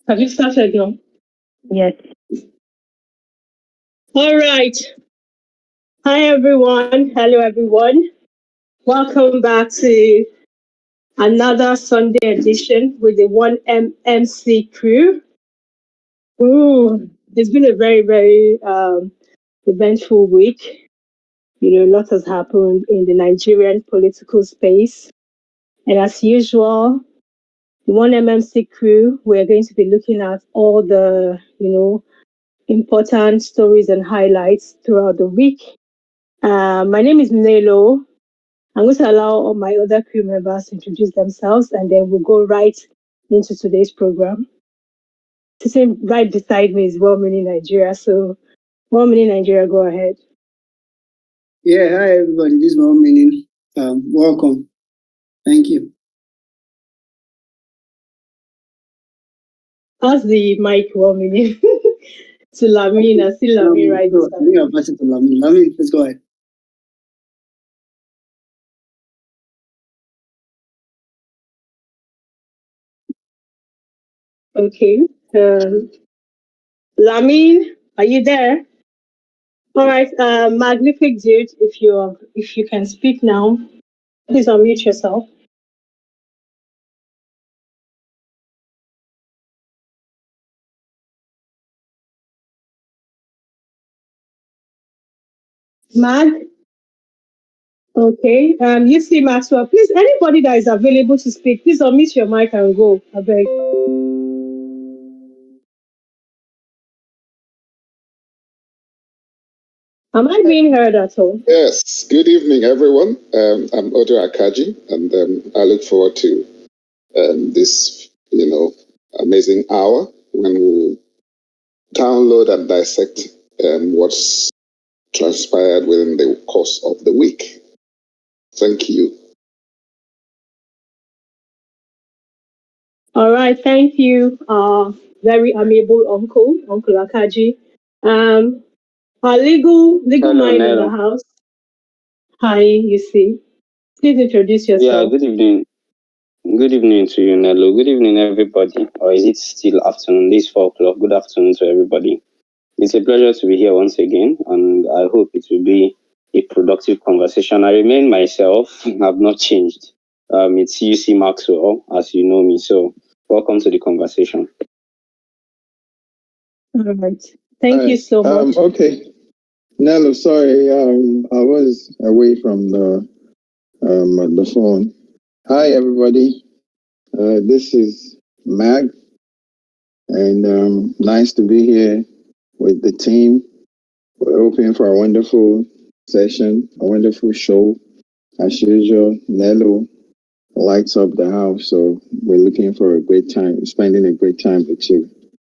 Have you started now? Yes. All right. Hi, everyone. Hello, everyone. Welcome back to another Sunday edition with the 1MC crew. Ooh, it's been a very eventful week. A lot has happened in the Nigerian political space. And as usual, the 1MMC crew, we're going to be looking at all the, important stories and highlights throughout the week. My name is Nelo. I'm going to allow all my other crew members to introduce themselves, and then we'll go right into today's program. Sitting right beside me is Well Meaning Nigeria. So, Well Meaning Nigeria, go ahead. Yeah, hi everybody. This is Well Meaning. Welcome. Thank you. Pass the mic, Well Meaning, to Lamine. I see Lamine right beside me. I think I'll pass it to Lamine. Lamine, please go ahead. Okay. Lamine, are you there? All right, magnific dude. If you can speak now, please unmute yourself. Mag. Okay. You see Maxwell. Please, anybody that is available to speak, please unmute your mic and go. I beg. Am I being heard at all? Yes. Good evening, everyone. I'm Odo Akaji, and I look forward to this, amazing hour when we download and dissect what's transpired within the course of the week. Thank you. All right. Thank you. Very amiable Uncle Akaji. Our legal mind in the house. Hi, you see. Please introduce yourself. Yeah, good evening. Good evening to you, Nello. Good evening, everybody. Or is it still afternoon? This 4 o'clock. Good afternoon to everybody. It's a pleasure to be here once again, and I hope it will be a productive conversation. I remain myself. I've not changed. It's UC Maxwell, as you know me. So, welcome to the conversation. All right. Thank you so much. Okay. Nello, sorry, I was away from the phone. Hi, everybody. This is Mag, and nice to be here with the team. We're hoping for a wonderful session, a wonderful show. As usual, Nello lights up the house, so we're looking for a great time, spending a great time with you.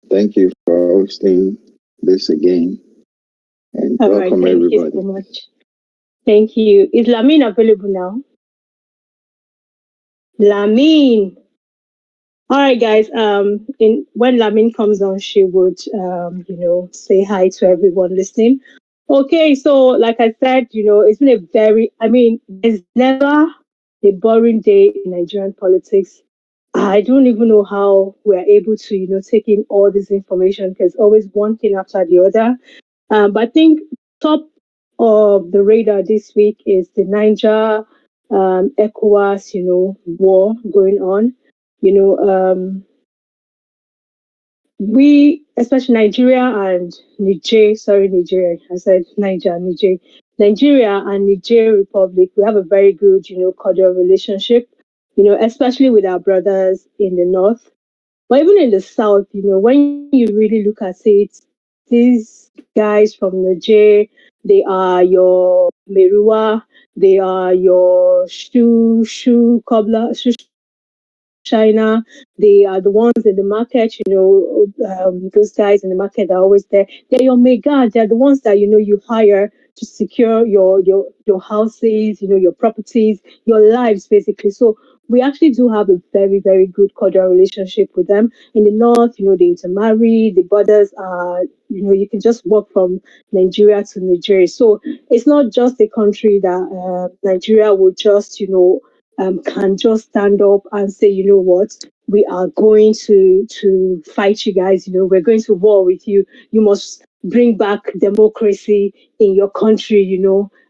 Thank you for hosting this again. And All welcome, right, thank everybody. you so much. Thank you. Is Lamine available now? Lamine. All right, guys. When Lamine comes on, she would, say hi to everyone listening. Okay, so like I said, it's been there's never a boring day in Nigerian politics. I don't even know how we're able to, take in all this information because always one thing after the other. But I think top of the radar this week is the Niger ECOWAS, war going on. We, especially Nigeria and Nigeria, I said Nigeria and Niger Republic, we have a very good, cordial relationship, especially with our brothers in the north. But even in the south, when you really look at it, these guys from Niger, they are your Merua, they are your shoe cobbler, shoe China. They are the ones in the market, those guys in the market are always there. They're your mega. They're the ones that, you hire to secure your houses, your properties, your lives, basically. So we actually do have a very, very good cordial relationship with them. In the north, they intermarry, the borders are, you can just walk from Nigeria to Nigeria. So it's not just a country that Nigeria will just, can just stand up and say, you know what, we are going to fight you guys. We're going to war with you. You must bring back democracy in your country.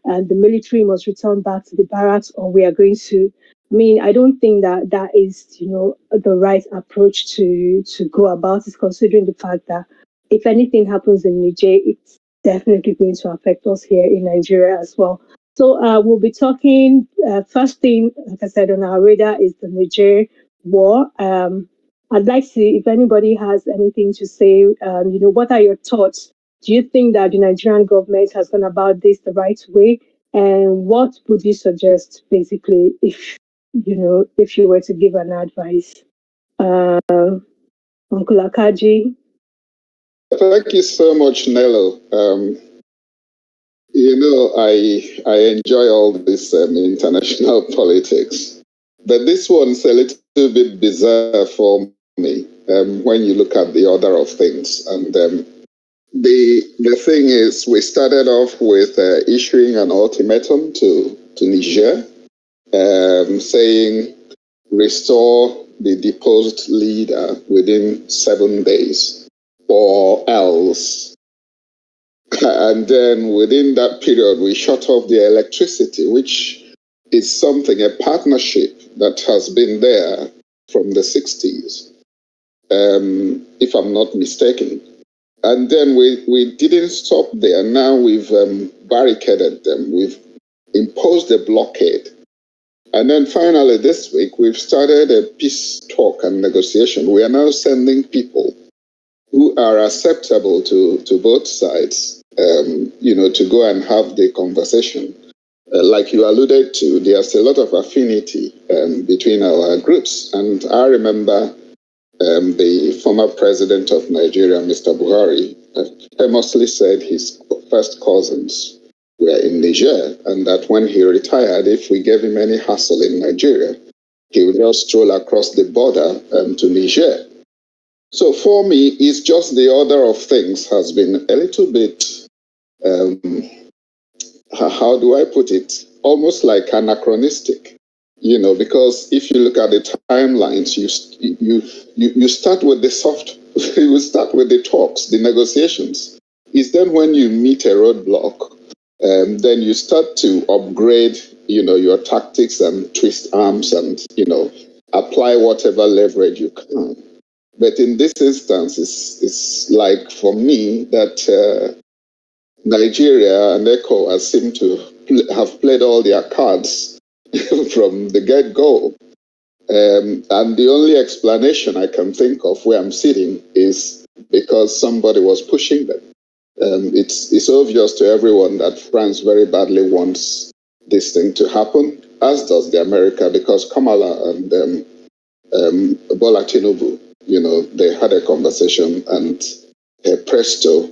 And the military must return back to the barracks, or we are going to. I mean, I don't think that that is, the right approach to go about it, considering the fact that if anything happens in Niger, it's definitely going to affect us here in Nigeria as well. So we'll be talking. First thing, like I said, on our radar is the Niger war. I'd like to, if anybody has anything to say, what are your thoughts? Do you think that the Nigerian government has gone about this the right way? And what would you suggest, basically, if you were to give an advice? Uh, Uncle Akaji? Thank you so much, Nello. I enjoy all this international politics, but this one's a little bit bizarre for me when you look at the order of things. And the thing is, we started off with issuing an ultimatum to Niger, saying restore the deposed leader within 7 days, or else. And then within that period, we shut off the electricity, which is something, a partnership that has been there from the 60s, if I'm not mistaken. And then we didn't stop there. Now we've barricaded them. We've imposed a blockade. And then finally this week, we've started a peace talk and negotiation. We are now sending people who are acceptable to both sides, to go and have the conversation. Like you alluded to, there's a lot of affinity between our groups. And I remember the former president of Nigeria, Mr. Buhari, famously said his first cousins were in Niger, and that when he retired, if we gave him any hassle in Nigeria, he would just stroll across the border to Niger. So for me, it's just the order of things has been a little bit, how do I put it? Almost like anachronistic, because if you look at the timelines, you start with the soft, you start with the talks, the negotiations. It's then when you meet a roadblock, then you start to upgrade, your tactics and twist arms and, apply whatever leverage you can. But in this instance, it's like for me that Nigeria and ECOWAS seem to have played all their cards from the get-go. And the only explanation I can think of where I'm sitting is because somebody was pushing them. It's obvious to everyone that France very badly wants this thing to happen, as does the America, because Kamala and Bola Tinubu, they had a conversation, and presto,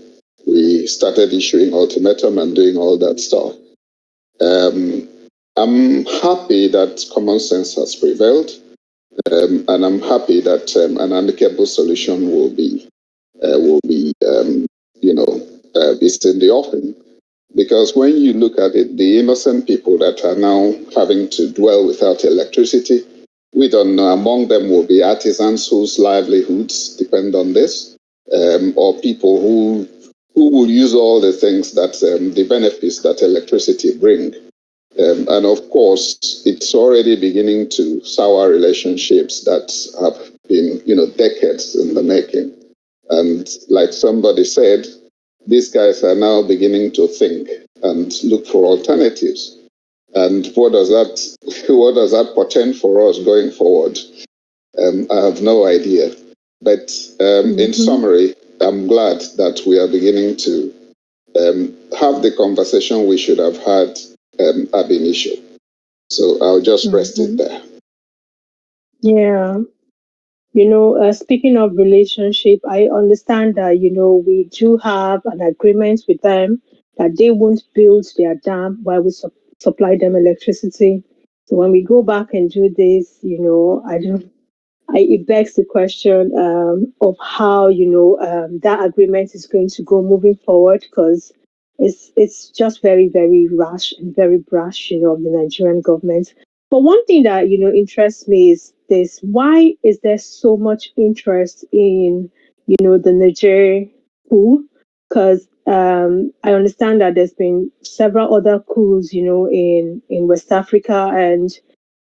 we started issuing ultimatum and doing all that stuff. I'm happy that common sense has prevailed, and I'm happy that an amicable solution will be it's in the offing. Because when you look at it, the innocent people that are now having to dwell without electricity, we don't know. Among them will be artisans whose livelihoods depend on this, or people who will use all the things that the benefits that electricity bring. And of course, it's already beginning to sour relationships that have been, decades in the making. And like somebody said, these guys are now beginning to think and look for alternatives. And what does that portend for us going forward? I have no idea. But in summary, I'm glad that we are beginning to have the conversation we should have had ab initio. So I'll just rest it there. Yeah. Speaking of relationship, I understand that, we do have an agreement with them that they won't build their dam while we supply them electricity. So when we go back and do this, it begs the question of how, that agreement is going to go moving forward, because it's just very, very rash and very brash, of the Nigerian government. But one thing that, interests me is this. Why is there so much interest in, the Niger coup? Because I understand that there's been several other coups, in West Africa, and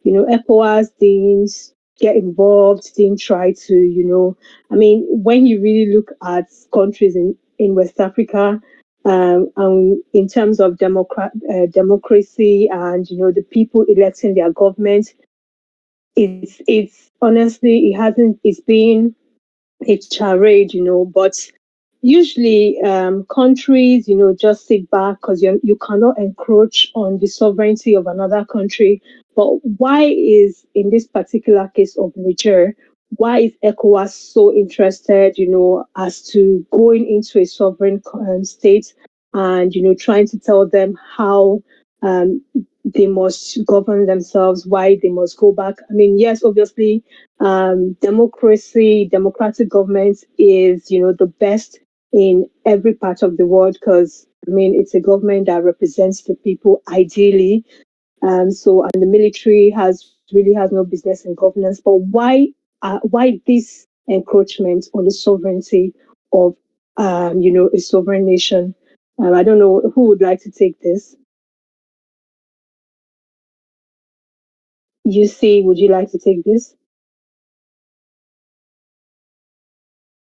ECOWAS didn't get involved, didn't try to, I mean, when you really look at countries in West Africa, in terms of democracy and the people electing their government, it's honestly it hasn't it's been a charade, but usually countries, just sit back because you cannot encroach on the sovereignty of another country. But why is, in this particular case of Niger, why is ECOWAS so interested, as to going into a sovereign state and, trying to tell them how um, they must govern themselves, why they must go back? I mean, yes, obviously, democratic government is, the best in every part of the world because, I mean, it's a government that represents the people ideally. So, and the military has no business in governance. But why this encroachment on the sovereignty of, a sovereign nation? I don't know who would like to take this. You see, would you like to take this?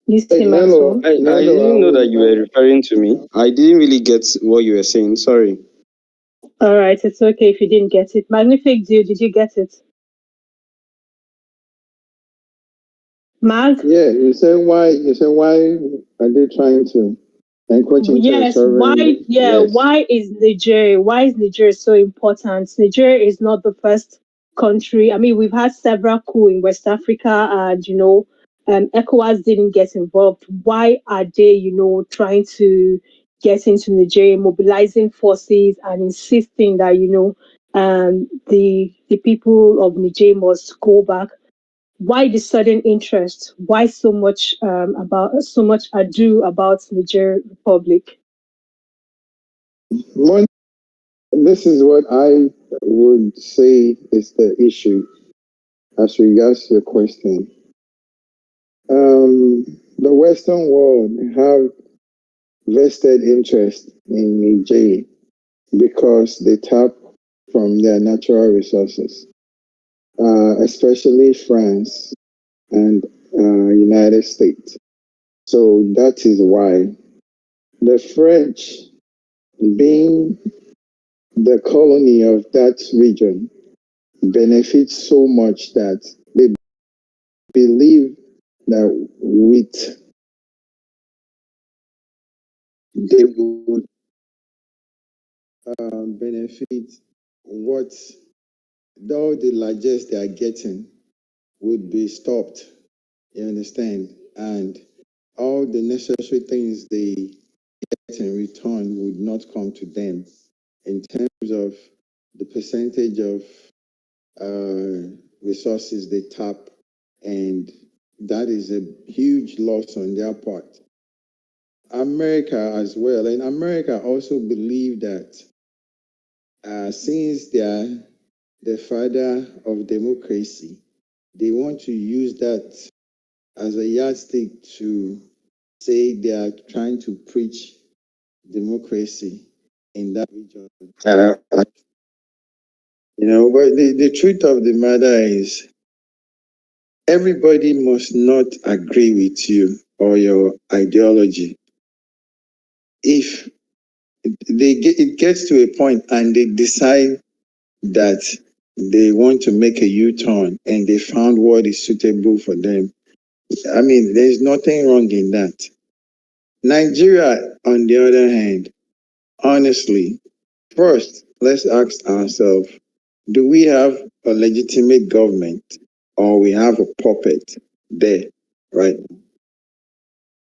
You Hey, see, Nello, Maxwell. I Nello, I didn't know that would. you were referring to me. I didn't really get what you were saying. Sorry. All right, it's okay if you didn't get it. Magnific Dude, did you get it? Mag? Yeah, you said why? You said why are they trying to encroach into a Yes, why? sovereign? Yeah, Yes. why is Niger so important? Niger is not the first country. I mean, we've had several coups in West Africa, and ECOWAS didn't get involved. Why are they, trying to get into Niger, mobilizing forces, and insisting that the people of Niger must go back? Why the sudden interest? Why so much ado about Niger Republic? One, this is what I would say is the issue as regards to your question. The Western world have vested interest in Niger because they tap from their natural resources, especially France and United States. So that is why the French, being the colony of that region, benefit so much that they believe that with they would benefit what all the largesse they are getting would be stopped. You understand? And all the necessary things they get in return would not come to them in terms of the percentage of resources they tap, and that is a huge loss on their part. America as well, and America also believe that since they are the father of democracy, they want to use that as a yardstick to say they are trying to preach democracy in that region. But the truth of the matter is everybody must not agree with you or your ideology. If it gets to a point and they decide that they want to make a U-turn and they found what is suitable for them, I mean, there's nothing wrong in that. Nigeria, on the other hand, honestly, first, let's ask ourselves, do we have a legitimate government or we have a puppet there, right?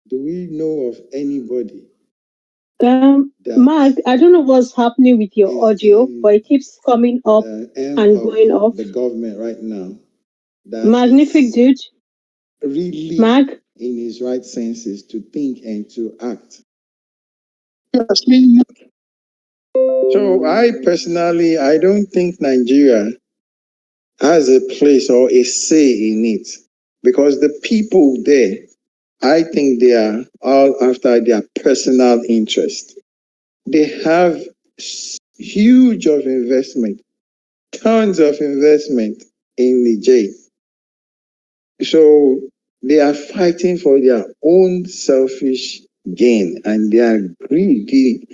Do we know of anybody Mark, that I don't know what's happening with your is audio, in but it keeps coming up the helm and of going off. the government right now that Magnific is Dude, really Mag. in his right senses to think and to act? So I personally, I don't think Nigeria has a place or a say in it, because the people there, I think they are all after their personal interest. They have huge of investment, tons of investment in Niger. So they are fighting for their own selfish gain, and they are greedy.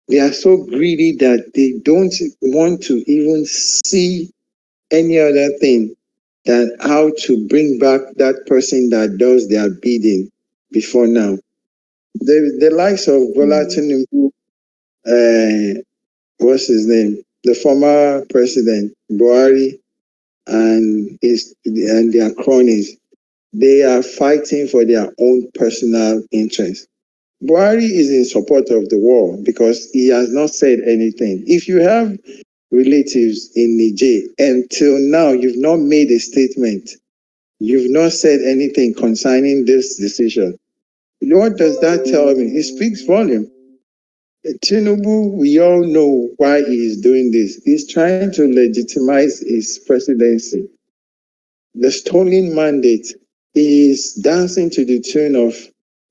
They are so greedy that they don't want to even see any other thing than how to bring back that person that does their bidding before now. The likes of Bola Tinubu, what's his name? The former president, Buhari, and their cronies, they are fighting for their own personal interest. Buhari is in support of the war because he has not said anything. If you have relatives in Niger until now, you've not made a statement, you've not said anything concerning this decision. What does that tell me? It speaks volume. Tinubu, we all know why he is doing this. He's trying to legitimize his presidency. The stolen mandate is dancing to the tune of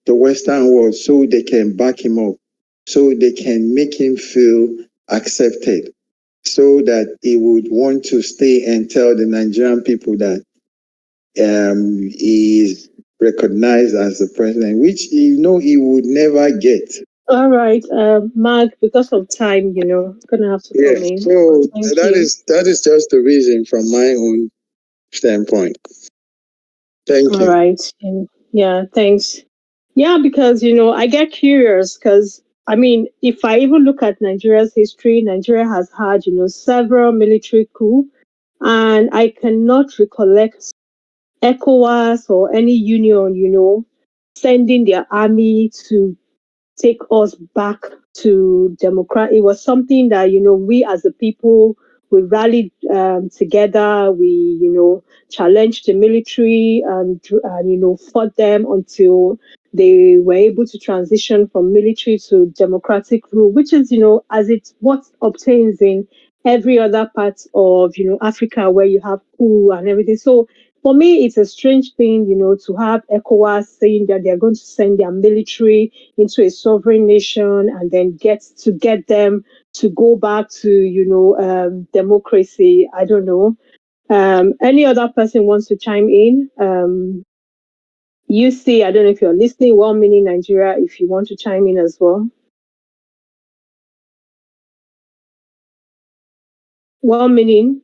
the Western world so they can back him up, so they can make him feel accepted, so that he would want to stay and tell the Nigerian people that he is recognized as the president, which he would never get. All right, Mark, because of time, gonna have to Yeah, come in. so Thank that you. is just the reason from my own standpoint. Thank All you. right. And yeah, thanks. Yeah, because I get curious because I mean, if I even look at Nigeria's history, Nigeria has had, several military coups, and I cannot recollect ECOWAS or any union, sending their army to take us back to democracy. It was something that we as a people, we rallied together. We challenged the military and fought them until they were able to transition from military to democratic rule, which is as it's what obtains in every other part of Africa where you have coup and everything. So for me, it's a strange thing, to have ECOWAS saying that they're going to send their military into a sovereign nation and then get them to go back to democracy. I don't know. Any other person wants to chime in? You see, I don't know if you're listening. 1 minute Nigeria, if you want to chime in as well. 1 minute.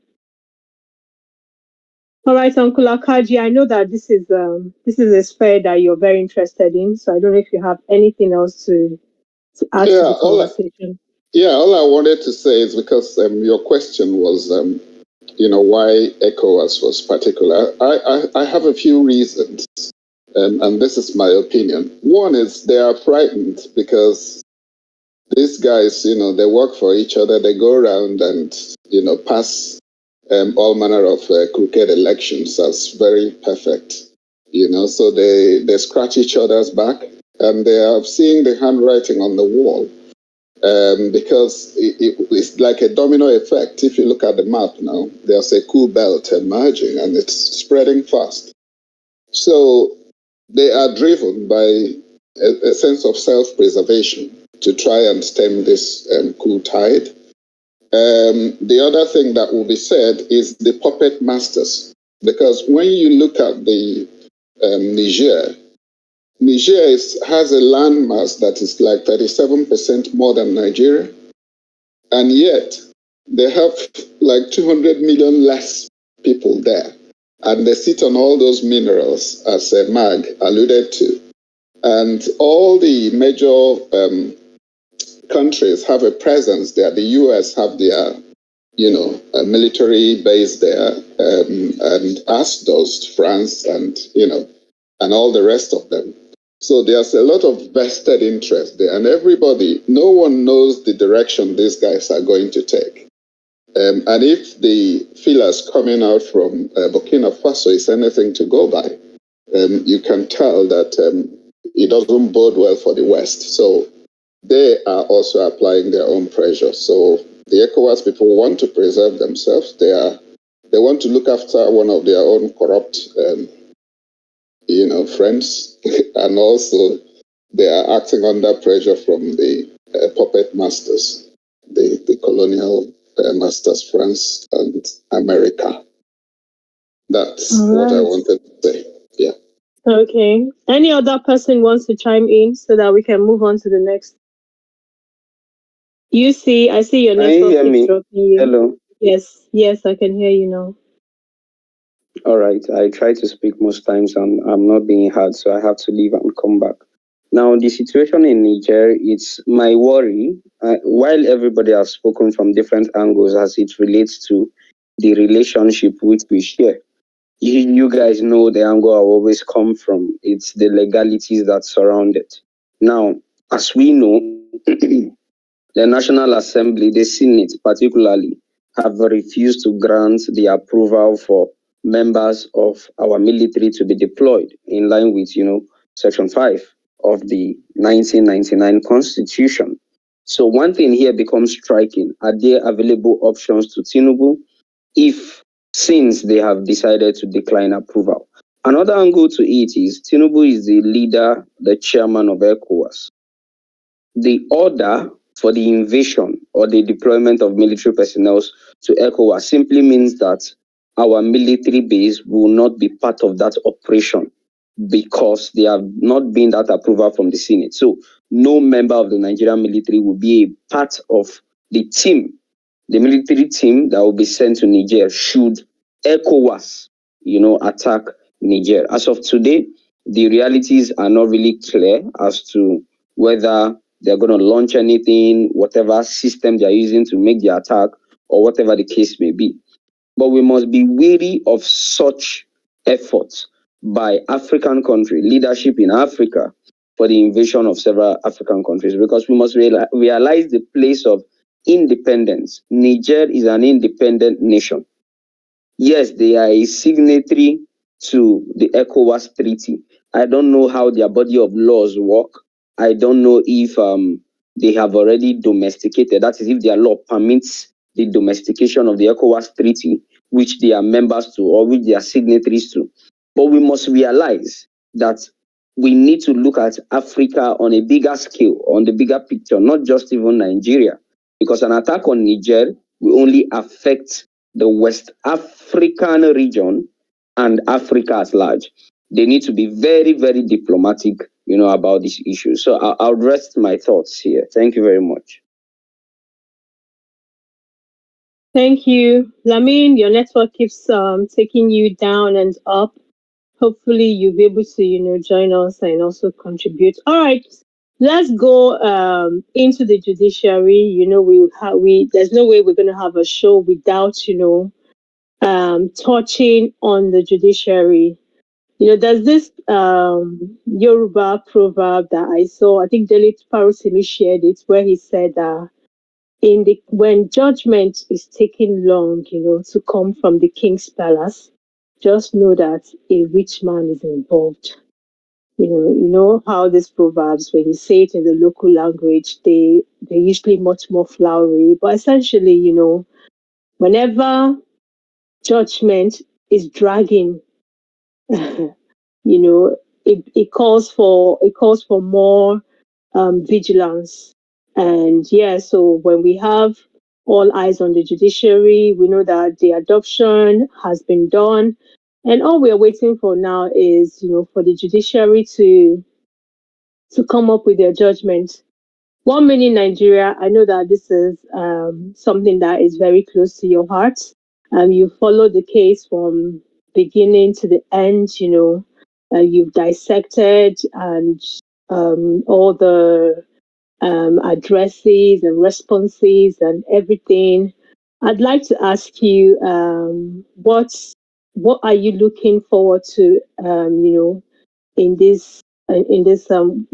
All right, Uncle Akaji, I know that this is a sphere that you're very interested in, so I don't know if you have anything else to add to Yeah, the conversation. all I wanted to say is because your question was, why ECOWAS was particular. I have a few reasons, and this is my opinion. One is they are frightened because these guys, they work for each other. They go around and, pass all manner of crooked elections as very perfect, so they scratch each other's back and they are seeing the handwriting on the wall. Because it's like a domino effect. If you look at the map now, there's a coup belt emerging and it's spreading fast. So they are driven by a sense of self-preservation to try and stem this coup tide. The other thing that will be said is the puppet masters, because when you look at the Niger has a landmass that is like 37% more than Nigeria, and yet they have like 200 million less people there. And they sit on all those minerals, as Mag alluded to. And all the major countries have a presence there. The US have their, a military base there, and as does France and, and all the rest of them. So there's a lot of vested interest there, and no one knows the direction these guys are going to take. And if the feelers coming out from Burkina Faso is anything to go by, you can tell that it doesn't bode well for the West. So they are also applying their own pressure. So the ECOWAS people want to preserve themselves. They are They want to look after one of their own corrupt, friends, and also they are acting under pressure from the puppet masters, the colonial masters, France and America. That's what I wanted to say. Yeah. Okay. Any other person wants to chime in so that we can move on to the next? I see your Can you network hear keeps me? dropping you. Hello. Yes, I can hear you now. All right. I try to speak most times and I'm not being heard, so I have to leave and come back. Now, the situation in Niger, it's my worry. While everybody has spoken from different angles as it relates to the relationship which we share, you guys know the angle I always come from. It's the legalities that surround it. Now, as we know, the National Assembly, the Senate particularly, have refused to grant the approval for members of our military to be deployed in line with, Section 5 of the 1999 Constitution. So one thing here becomes striking. Are there available options to Tinubu if since they have decided to decline approval? Another angle to it is Tinubu is the leader, the chairman of ECOWAS. The order for the invasion or the deployment of military personnel to ECOWAS simply means that our military base will not be part of that operation because they have not been that approval from the Senate. So no member of the Nigerian military will be a part of the team, the military team that will be sent to Niger should ECOWAS, attack Niger. As of today, the realities are not really clear as to whether they're going to launch anything, whatever system they're using to make the attack, or whatever the case may be. But we must be wary of such efforts by African country leadership in Africa for the invasion of several African countries, because we must realize the place of independence. Niger is an independent nation. Yes, they are a signatory to the ECOWAS treaty. I don't know how their body of laws work. I don't know if they have already domesticated. That is, if their law permits the domestication of the ECOWAS treaty, which they are members to or which they are signatories to. But we must realize that we need to look at Africa on a bigger scale, on the bigger picture, not just even Nigeria. Because an attack on Niger will only affect the West African region and Africa at large. They need to be very, very diplomatic, about this issue. So I'll rest my thoughts here. Thank you very much. Thank you. Lamin, your network keeps taking you down and up. Hopefully you'll be able to, join us and also contribute. All right. Let's go into the judiciary. There's no way we're gonna have a show without, touching on the judiciary. There's this Yoruba proverb that I saw. I think Dalit Parusimi shared it, where he said when judgment is taking long, to come from the king's palace, just know that a rich man is involved. You know how these proverbs, when you say it in the local language, they're usually much more flowery. But essentially, whenever judgment is dragging, it calls for more vigilance. And yeah, so when we have all eyes on the judiciary, we know that the adoption has been done, and all we are waiting for now is, for the judiciary to come up with their judgment. 1 million Nigeria, I know that this is something that is very close to your heart. You followed the case from beginning to the end, you've dissected and all the addresses and responses and everything. I'd like to ask you, what are you looking forward to, in this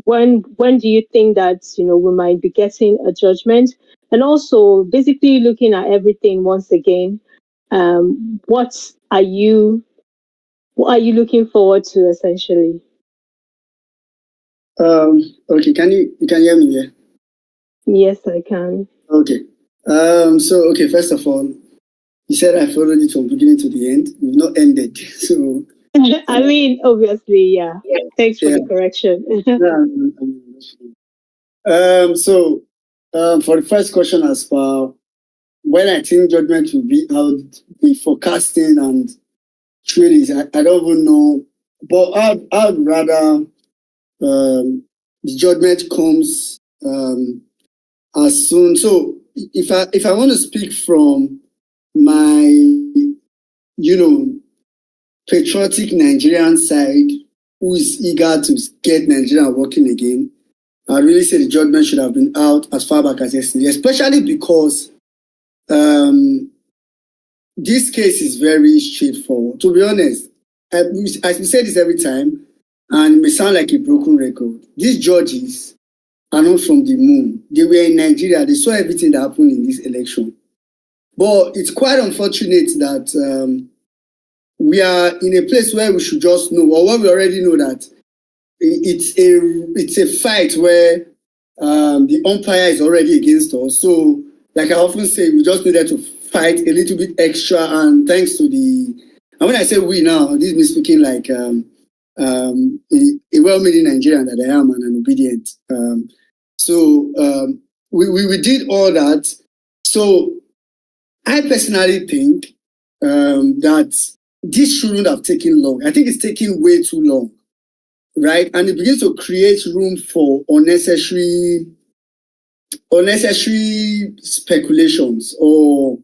when do you think that we might be getting a judgment, and also basically looking at everything once again, um what are you what are you looking forward to essentially? Okay, you can hear me? Yeah. Yes, I can. Okay. Okay. First of all, You said I followed it from beginning to the end. We've not ended. So, I mean, obviously, yeah. Thanks for yeah. the correction. Yeah, so, for the first question, as per when I think judgment will be out, be forecasting and trading, I don't even know. But I'd rather the judgment comes as soon. So if I want to speak from my, patriotic Nigerian side, who is eager to get Nigeria working again, I really say the judgment should have been out as far back as yesterday, especially because um, this case is very straightforward. To be honest, as we say this every time, and it may sound like a broken record, these judges are not from the moon. They were in Nigeria. They saw everything that happened in this election. But it's quite unfortunate that we are in a place where we should just know, or where we already know that it's a fight where the umpire is already against us. So, like I often say, we just needed to fight a little bit extra. And thanks to and when I say we now, this is speaking like a well-meaning Nigerian that I am and an obedient. We did all that. So I personally think that this shouldn't have taken long. I think it's taking way too long, right? And it begins to create room for unnecessary speculations or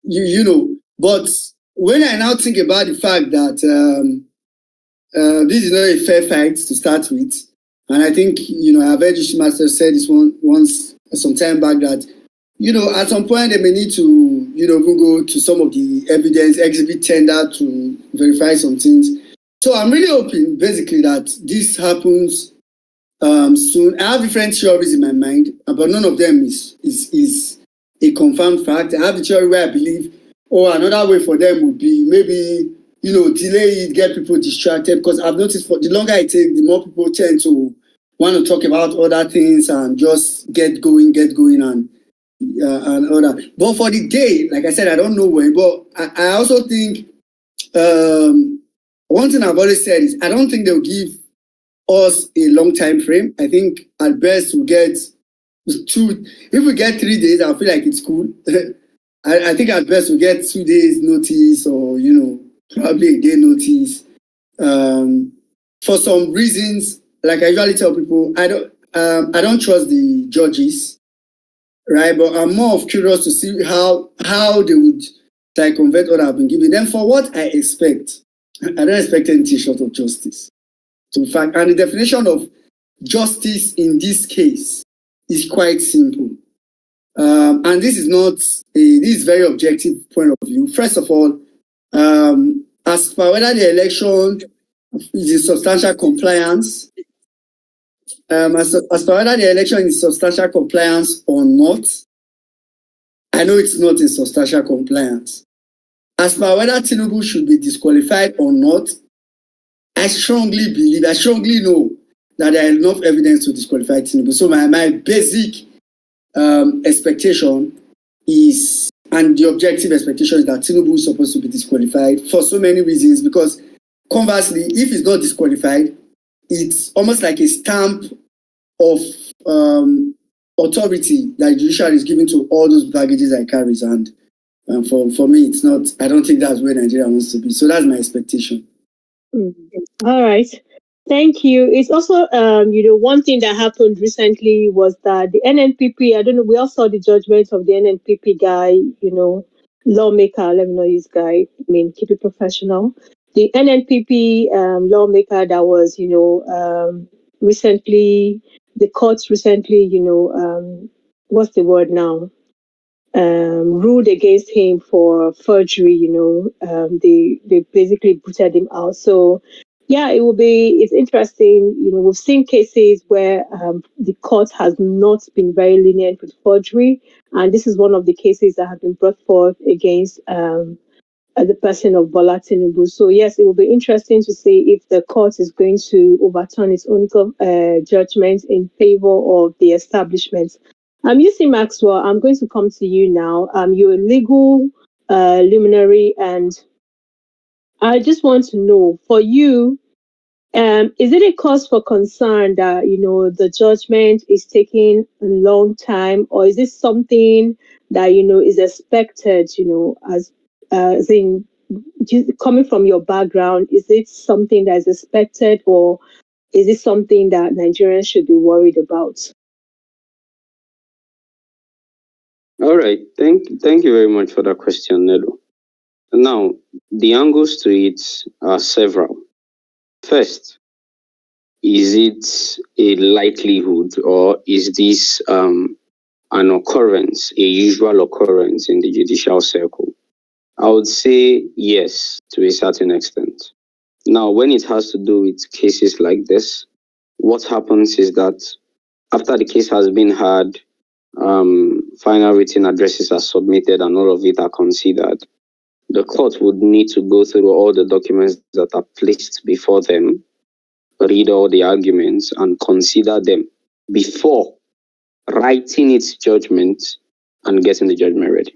you know. But when I now think about the fact that this is not a fair fight to start with, and I think I've heard Master said this once some time back that at some point they may need to even go to some of the evidence exhibit tender to verify some things. So I'm really hoping basically that this happens soon. I have different theories in my mind, but none of them is a confirmed fact. I have the theory where I believe, another way for them would be maybe, delay it, get people distracted, because I've noticed for the longer it takes, the more people tend to want to talk about other things and just get going and all that. But for the day, like I said, I don't know when, but I also think one thing I've always said is I don't think they'll give us a long time frame. I think at best we'll get if we get 3 days, I feel like it's cool. I think at best we'll get 2 days notice or, probably a day notice. For some reasons, like I usually tell people, I don't trust the judges, right? But I'm more of curious to see how they would convert what I've been given. Then for what I expect, I don't expect anything short of justice. In fact, and the definition of justice in this case is quite simple. And this is very objective point of view. First of all, as per whether the election is in substantial compliance, as per whether the election is substantial compliance or not, I know it's not in substantial compliance. As per whether Tinubu should be disqualified or not, I strongly know that there is enough evidence to disqualify Tinubu. So my basic expectation is, and the objective expectation is that Tinubu is supposed to be disqualified for so many reasons, because conversely, if he's not disqualified, it's almost like a stamp of authority that the judiciary is giving to all those baggages that he carries. And for me, it's not, I don't think that's where Nigeria wants to be. So that's my expectation. All right. Thank you. It's also, one thing that happened recently was that the NNPP, I don't know, we all saw the judgment of the NNPP guy, lawmaker, let me not use guy, keep it professional. The NNPP lawmaker that was, recently, the courts recently, what's the word now? Ruled against him for forgery. They basically booted him out. So yeah, it's interesting. We've seen cases where the court has not been very lenient with forgery, and this is one of the cases that have been brought forth against the person of Bola Tinubu. So yes, it will be interesting to see if the court is going to overturn its own judgment in favor of the establishment. UC Maxwell, I'm going to come to you now. You're a legal luminary, and I just want to know for you, is it a cause for concern that the judgment is taking a long time, or is this something that is expected? As in coming from your background, is it something that is expected, or is it something that Nigerians should be worried about? All right. Thank you very much for that question, Nelo. Now, the angles to it are several. First, is it a likelihood, or is this an occurrence, a usual occurrence in the judicial circle? I would say yes, to a certain extent. Now, when it has to do with cases like this, what happens is that after the case has been heard, final written addresses are submitted and all of it are considered, the court would need to go through all the documents that are placed before them, read all the arguments, and consider them before writing its judgment and getting the judgment ready.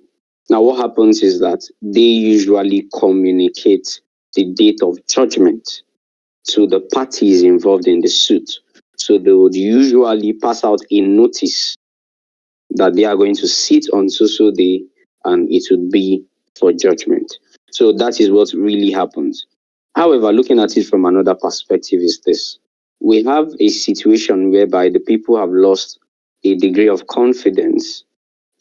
Now, what happens is that they usually communicate the date of judgment to the parties involved in the suit. So they would usually pass out a notice that they are going to sit on so day and it would be for judgment. So that is what really happens. However, looking at it from another perspective is this. We have a situation whereby the people have lost a degree of confidence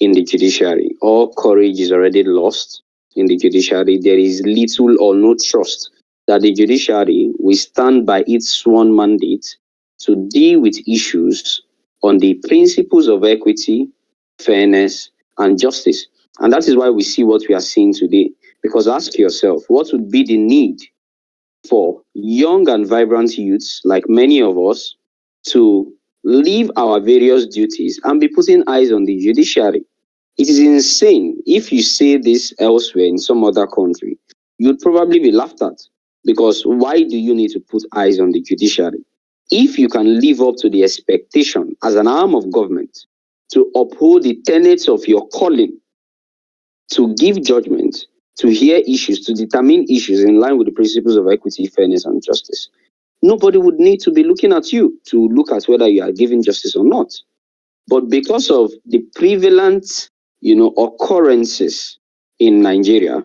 in the judiciary. All courage is already lost in the judiciary. There is little or no trust that the judiciary will stand by its sworn mandate to deal with issues on the principles of equity, fairness, and justice. And that is why we see what we are seeing today. Because ask yourself, what would be the need for young and vibrant youths like many of us to leave our various duties and be putting eyes on the judiciary? It is insane. If you say this elsewhere in some other country, you'd probably be laughed at. Because why do you need to put eyes on the judiciary? If you can live up to the expectation as an arm of government to uphold the tenets of your calling, to give judgment, to hear issues, to determine issues in line with the principles of equity, fairness, and justice, nobody would need to be looking at you to look at whether you are giving justice or not. But because of the prevalent, occurrences in Nigeria,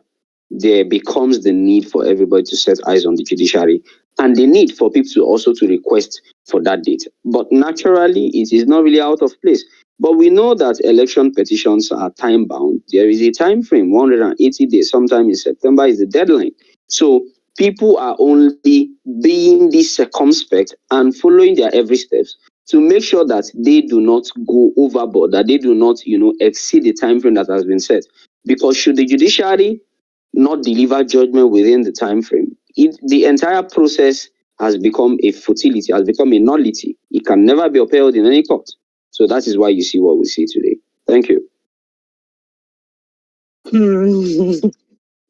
there becomes the need for everybody to set eyes on the judiciary and the need for people to also to request for that date. But naturally, it is not really out of place. But we know that election petitions are time bound. There is a time frame, 180 days. Sometime in September is the deadline. So people are only being this circumspect and following their every steps to make sure that they do not go overboard, that they do not, exceed the time frame that has been set. Because should the judiciary not deliver judgment within the time frame, the entire process has become a futility, has become a nullity. It can never be upheld in any court. So that is why you see what we see today. Thank you.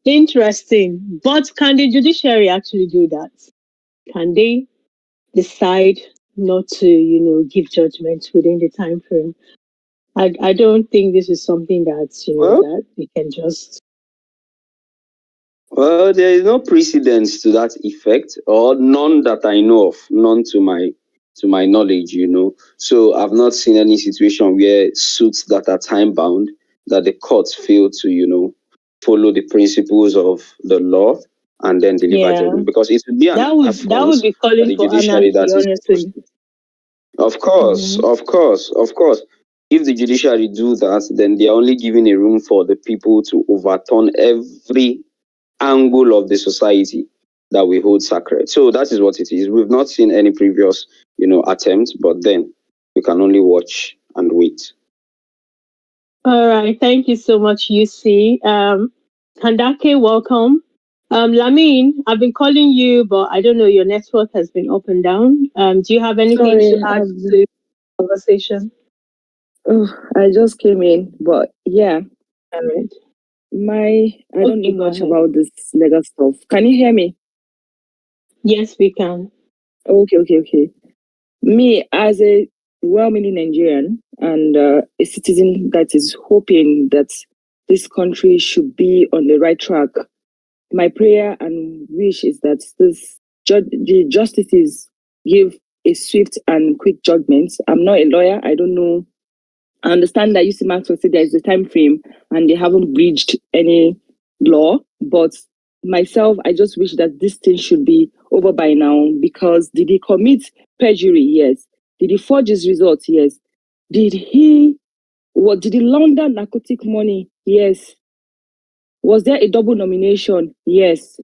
Interesting. But can the judiciary actually do that? Can they decide not to, give judgment within the time frame? I don't think this is something that, that we can just. Well, there is no precedence to that effect, or none that I know of, none to my knowledge, So I've not seen any situation where suits that are time bound, that the courts fail to, follow the principles of the law and then deliver judgment. Because it would be an that would affront be for calling the for judiciary anarchy, that is supposed honestly. to. Of course, Mm-hmm. of course, of course. If the judiciary do that, then they are only giving a room for the people to overturn every angle of the society that we hold sacred. So that is what it is. We've not seen any previous, attempt, but then we can only watch and wait. All right. Thank you so much, UC. Kandake, welcome. Lamine, I've been calling you, but I don't know, your network has been up and down. Do you have anything to add to the conversation? I just came in, but yeah. All right. I don't know much about this legal stuff. Can you hear me? Yes, we can. Okay. Me, as a well-meaning Nigerian and a citizen that is hoping that this country should be on the right track. My prayer and wish is that the justices give a swift and quick judgment. I'm not a lawyer. I don't know. I understand that UC Maxwell said there is a time frame and they haven't breached any law. But myself, I just wish that this thing should be over by now, because did he commit perjury? Yes. Did he forge his results? Yes. Did he launder narcotic money? Yes. Was there a double nomination? Yes.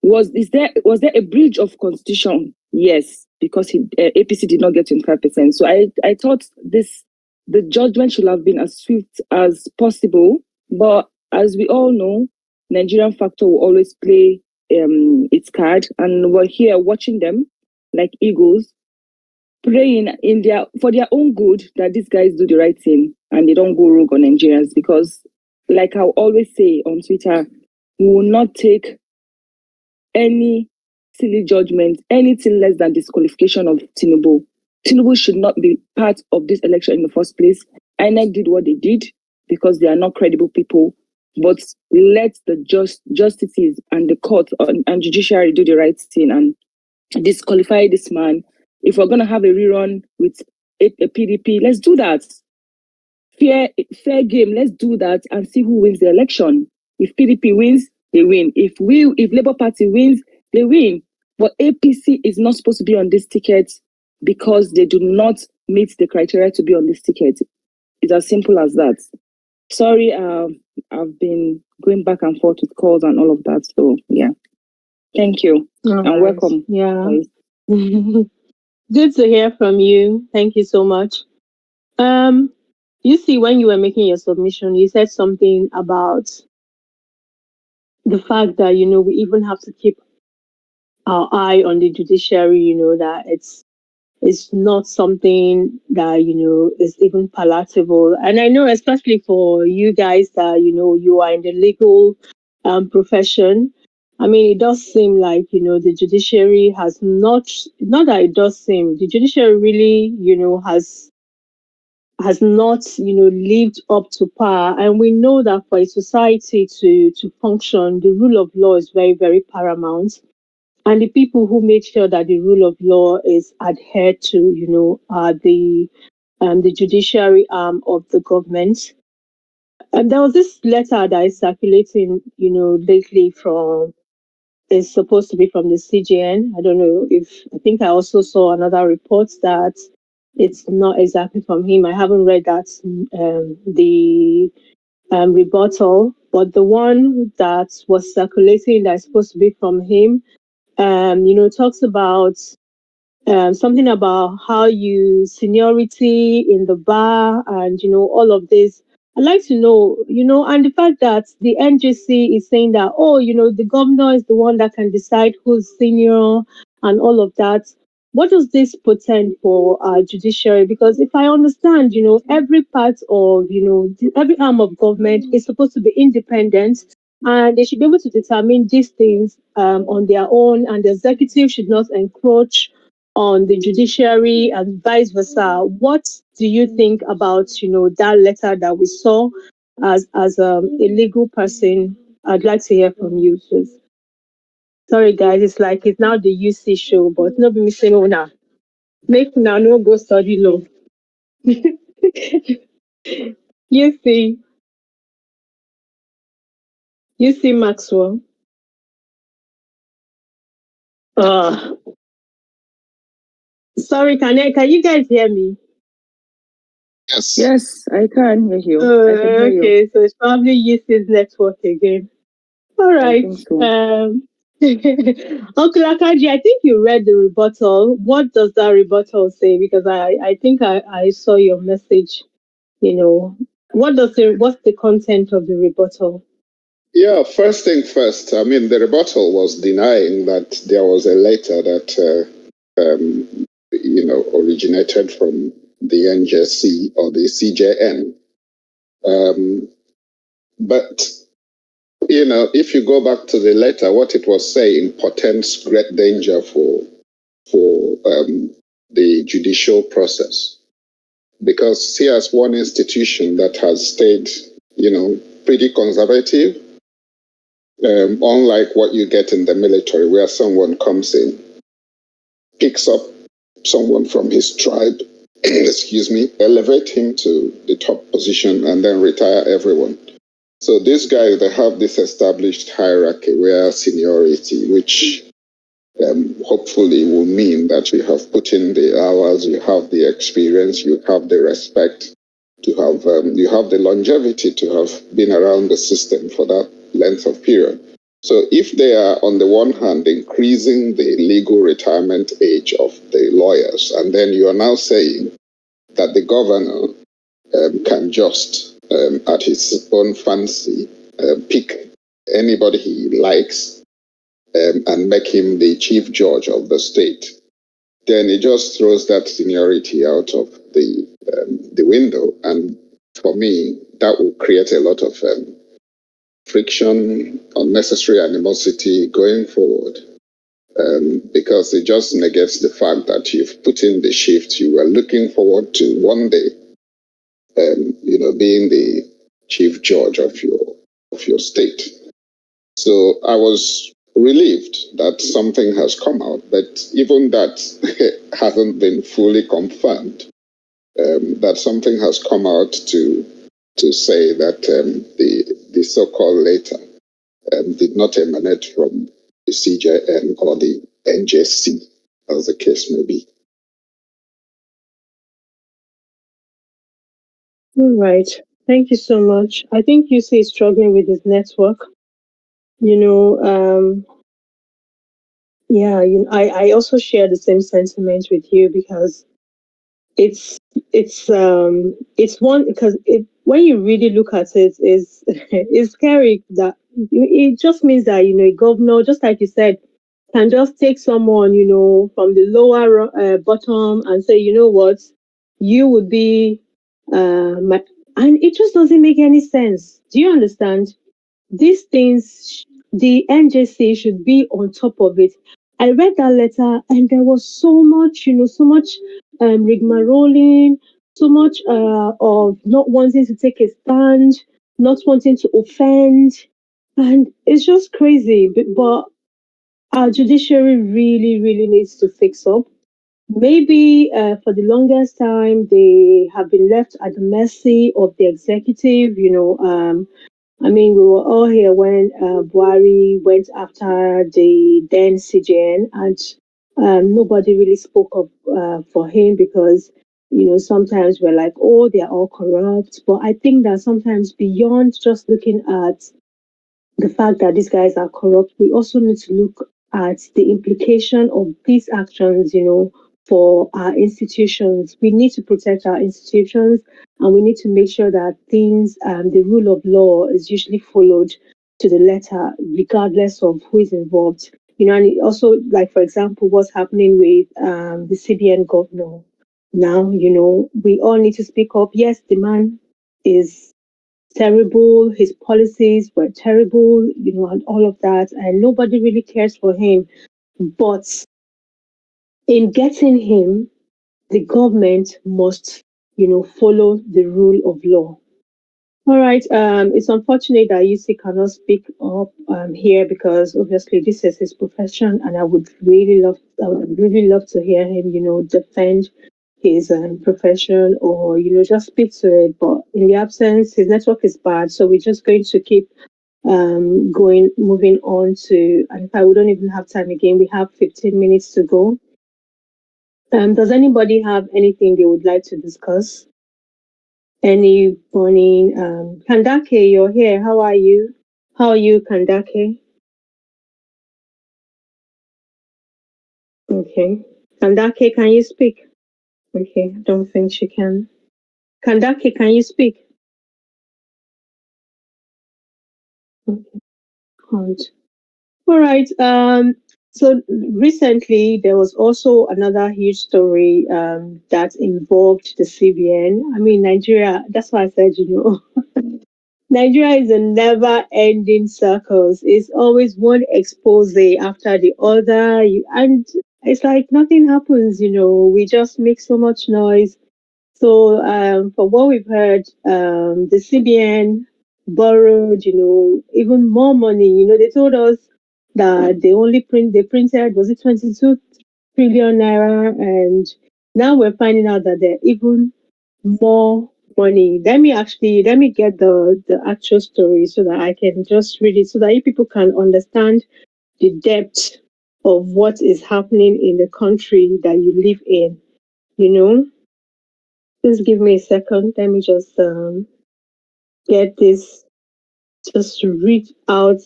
Was there a breach of constitution? Yes, because APC did not get 25%. So I thought the judgment should have been as swift as possible. But as we all know, Nigerian factor will always play its card, and we're here watching them like eagles, praying for their own good that these guys do the right thing and they don't go rogue on Nigerians. Because, like I always say on Twitter, we will not take any silly judgment, anything less than disqualification of Tinubu. Tinubu should not be part of this election in the first place. INEC did what they did because they are not credible people. But let the justices and the court and judiciary do the right thing and disqualify this man. If we're going to have a rerun with a PDP, let's do that. Fair game, let's do that and see who wins the election. If PDP wins, they win. If Labour Party wins, they win. But APC is not supposed to be on this ticket because they do not meet the criteria to be on this ticket. It's as simple as that. Sorry, I've been going back and forth with calls and all of that. So yeah, thank you and welcome. Yeah, good to hear from you. Thank you so much. You see, when you were making your submission, you said something about the fact that, we even have to keep our eye on the judiciary, that it's not something that, is even palatable. And I know, especially for you guys that, you are in the legal profession. I mean, it does seem like, the judiciary has not that it does seem, the judiciary really, has not, lived up to par. And we know that for a society to function, the rule of law is very, very paramount. And the people who make sure that the rule of law is adhered to, are the judiciary arm of the government. And there was this letter that is circulating, lately from, is supposed to be from the CJN. I don't know I think I also saw another report that it's not exactly from him. I haven't read that, the rebuttal, but the one that was circulating that is supposed to be from him, talks about something about how you seniority in the bar and all of this. I'd like to know, and the fact that the NJC is saying that, the governor is the one that can decide who's senior and all of that. What does this portend for our judiciary? Because if I understand, every part of, every arm of government is supposed to be independent and they should be able to determine these things on their own, and the executive should not encroach on the judiciary and vice versa. What do you think about that letter that we saw as a legal person? I'd like to hear from you, please. Sorry, guys, it's now the UC show, but no be missing now. Make now no go study law. You see Maxwell. Uh Sorry, can you guys hear me? Yes. Yes, I can hear you. I can hear you. Okay, so it's probably UC's network again. All right. So. Uncle Akaji, I think you read the rebuttal. What does that rebuttal say? Because I think I saw your message. What's the content of the rebuttal? Yeah, first thing first. I mean, the rebuttal was denying that there was a letter that originated from the NJC or the CJN. But if you go back to the letter, what it was saying portends great danger for the judicial process, because here's one institution that has stayed, pretty conservative, unlike what you get in the military, where someone comes in, picks up someone from his tribe, excuse me, elevate him to the top position, and then retire everyone. So these guys, they have this established hierarchy where seniority, which hopefully will mean that you have put in the hours, you have the experience, you have the respect, to have you have the longevity to have been around the system for that length of period. So if they are, on the one hand, increasing the legal retirement age of the lawyers, and then you are now saying that the governor can just, at his own fancy, pick anybody he likes and make him the chief judge of the state, then it just throws that seniority out of the window. And for me, that will create a lot of friction, unnecessary animosity going forward, because it just negates the fact that you've put in the shift you were looking forward to one day, being the chief judge of your state. So I was relieved that something has come out, but even that hasn't been fully confirmed. That something has come out to say that the so-called letter did not emanate from the CJN or the NJC, as the case may be. All right. Thank you so much. I think you say struggling with his network. You know, yeah, I also share the same sentiment with you because it's it's one because when you really look at it, is it's scary that it just means that a governor, just like you said, can just take someone from the lower bottom and say, you know what, you would be my, and it just doesn't make any sense. Do you understand? These things, the NJC should be on top of it. I read that letter and there was so much, so much rigmaroling, so much of not wanting to take a stand, not wanting to offend. And it's just crazy. But our judiciary really, really needs to fix up. Maybe for the longest time, they have been left at the mercy of the executive, I mean, we were all here when Buhari went after the then CJN, and nobody really spoke up for him because, sometimes we're like, oh, they're all corrupt. But I think that sometimes beyond just looking at the fact that these guys are corrupt, we also need to look at the implication of these actions, for our institutions. We need to protect our institutions and we need to make sure that things, the rule of law is usually followed to the letter, regardless of who is involved. And it also, like, for example, what's happening with the CBN governor now, we all need to speak up. Yes, the man is terrible. His policies were terrible, and all of that. And nobody really cares for him. But in getting him, the government must, follow the rule of law. All right. It's unfortunate that UC cannot speak up here because obviously this is his profession, and I would really love to hear him, defend his profession or just speak to it. But in the absence, his network is bad, so we're just going to keep moving on to. And if we don't even have time again, we have 15 minutes to go. Does anybody have anything they would like to discuss? Any morning. Kandake, you're here. How are you? How are you, Kandake? Okay. Kandake, can you speak? Okay, I don't think she can. Kandake, can you speak? Okay, can't. All right. So recently there was also another huge story that involved the CBN. I mean, Nigeria. That's why I said, Nigeria is a never ending circles. It's always one expose after the other. And it's like nothing happens, we just make so much noise. So, from what we've heard, the CBN borrowed, even more money. They told us that they printed, was it 22 trillion naira? And now we're finding out that they're even more money. Let me get the actual story so that I can just read it so that you people can understand the depth of what is happening in the country that you live in. You know, just give me a second. Let me just get this, just read out,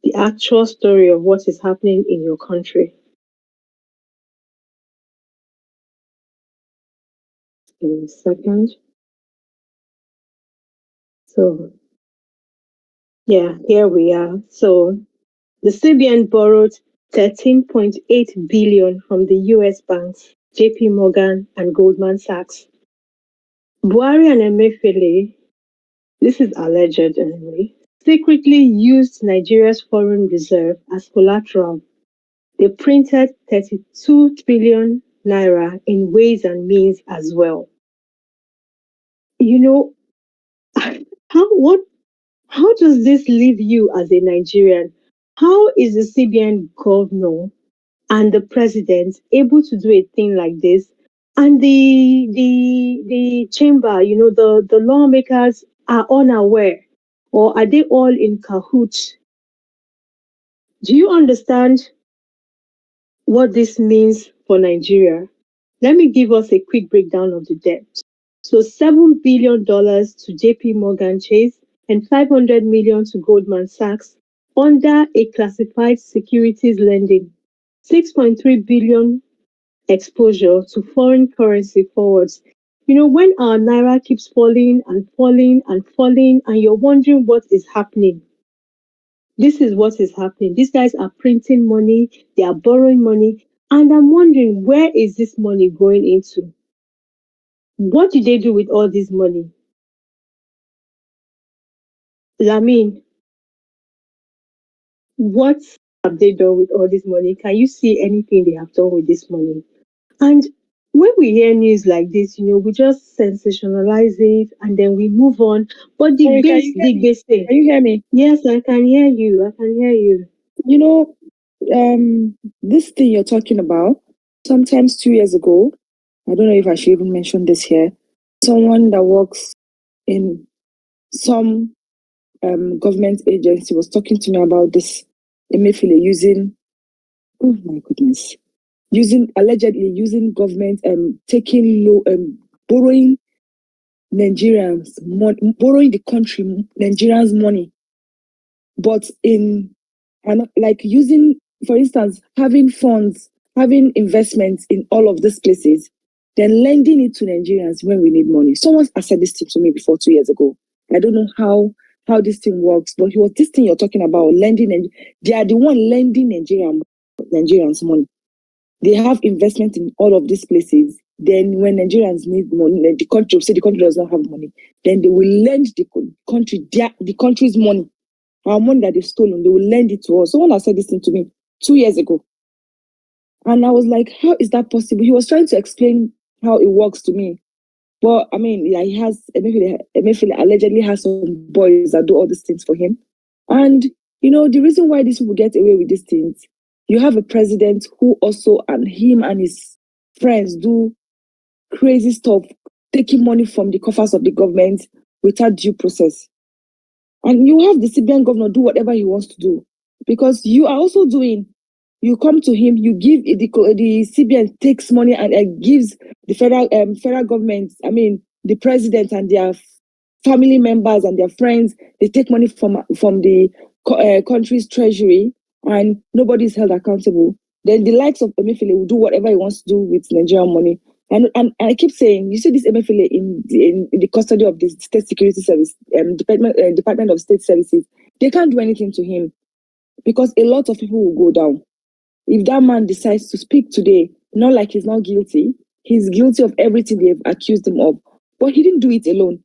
the actual story of what is happening in your country. Give me a second. So, yeah, here we are. So, the CBN borrowed 13.8 billion from the US banks, JP Morgan and Goldman Sachs. Buhari and Emefiele, this is alleged anyway, secretly used Nigeria's foreign reserve as collateral. They printed 32 trillion naira in ways and means as well. You know, how does this leave you as a Nigerian? How is the CBN governor and the president able to do a thing like this? And the chamber, the lawmakers are unaware, or are they all in cahoots? Do you understand what this means for Nigeria? Let me give us a quick breakdown of the debt. So $7 billion to JP Morgan Chase and 500 million to Goldman Sachs under a classified securities lending. 6.3 billion exposure to foreign currency forwards. When our naira keeps falling and falling and falling, and you're wondering what is happening, this is what is happening. These guys are printing money, they are borrowing money, and I'm wondering, where is this money going into? What did they do with all this money? Lamin, what have they done with all this money? Can you see anything they have done with this money? And when we hear news like this, we just sensationalize it and then we move on. But Sorry, can you hear me? Yes, I can hear you. I can hear you. This thing you're talking about, sometimes 2 years ago, I don't know if I should even mention this here, someone that works in some government agency was talking to me about this Emefiele using, oh my goodness, allegedly using government, borrowing Nigerians money, borrowing the country Nigerians money, but like using, for instance, having funds, having investments in all of these places, then lending it to Nigerians when we need money. Someone has said this thing to me before 2 years ago. I don't know how this thing works, but this thing you're talking about, lending, and they are the one lending Nigerians money. They have investment in all of these places. Then when Nigerians need money, the country say the country does not have money, then they will lend the country's money. Our money that they've stolen, they will lend it to us. Someone has said this thing to me 2 years ago. And I was like, how is that possible? He was trying to explain how it works to me. Well, I mean, yeah, Emefiele allegedly has some boys that do all these things for him. And, the reason why these people get away with these things, you have a president who also, and him and his friends do crazy stuff, taking money from the coffers of the government without due process. And you have the CBN governor do whatever he wants to do, because you are also doing. You come to him, you give the CBN takes money and gives the federal government. I mean, the president and their family members and their friends. They take money from the country's treasury, and nobody is held accountable. Then the likes of Emefiele will do whatever he wants to do with Nigerian money. And I keep saying, you see this Emefiele in the custody of the State Security Service, Department of State Services. They can't do anything to him because a lot of people will go down. If that man decides to speak today, not like he's not guilty, he's guilty of everything they've accused him of. But he didn't do it alone.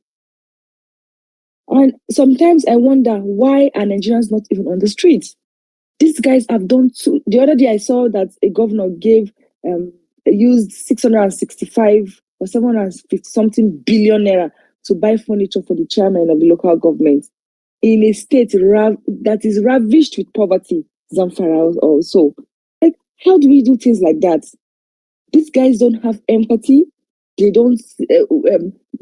And sometimes I wonder, why are Nigerians not even on the streets? These guys have done too. The other day I saw that a governor used 665 or 750 something billion naira to buy furniture for the chairman of the local government in a state that is ravished with poverty, Zamfara also. Like, how do we do things like that? These guys don't have empathy. They don't,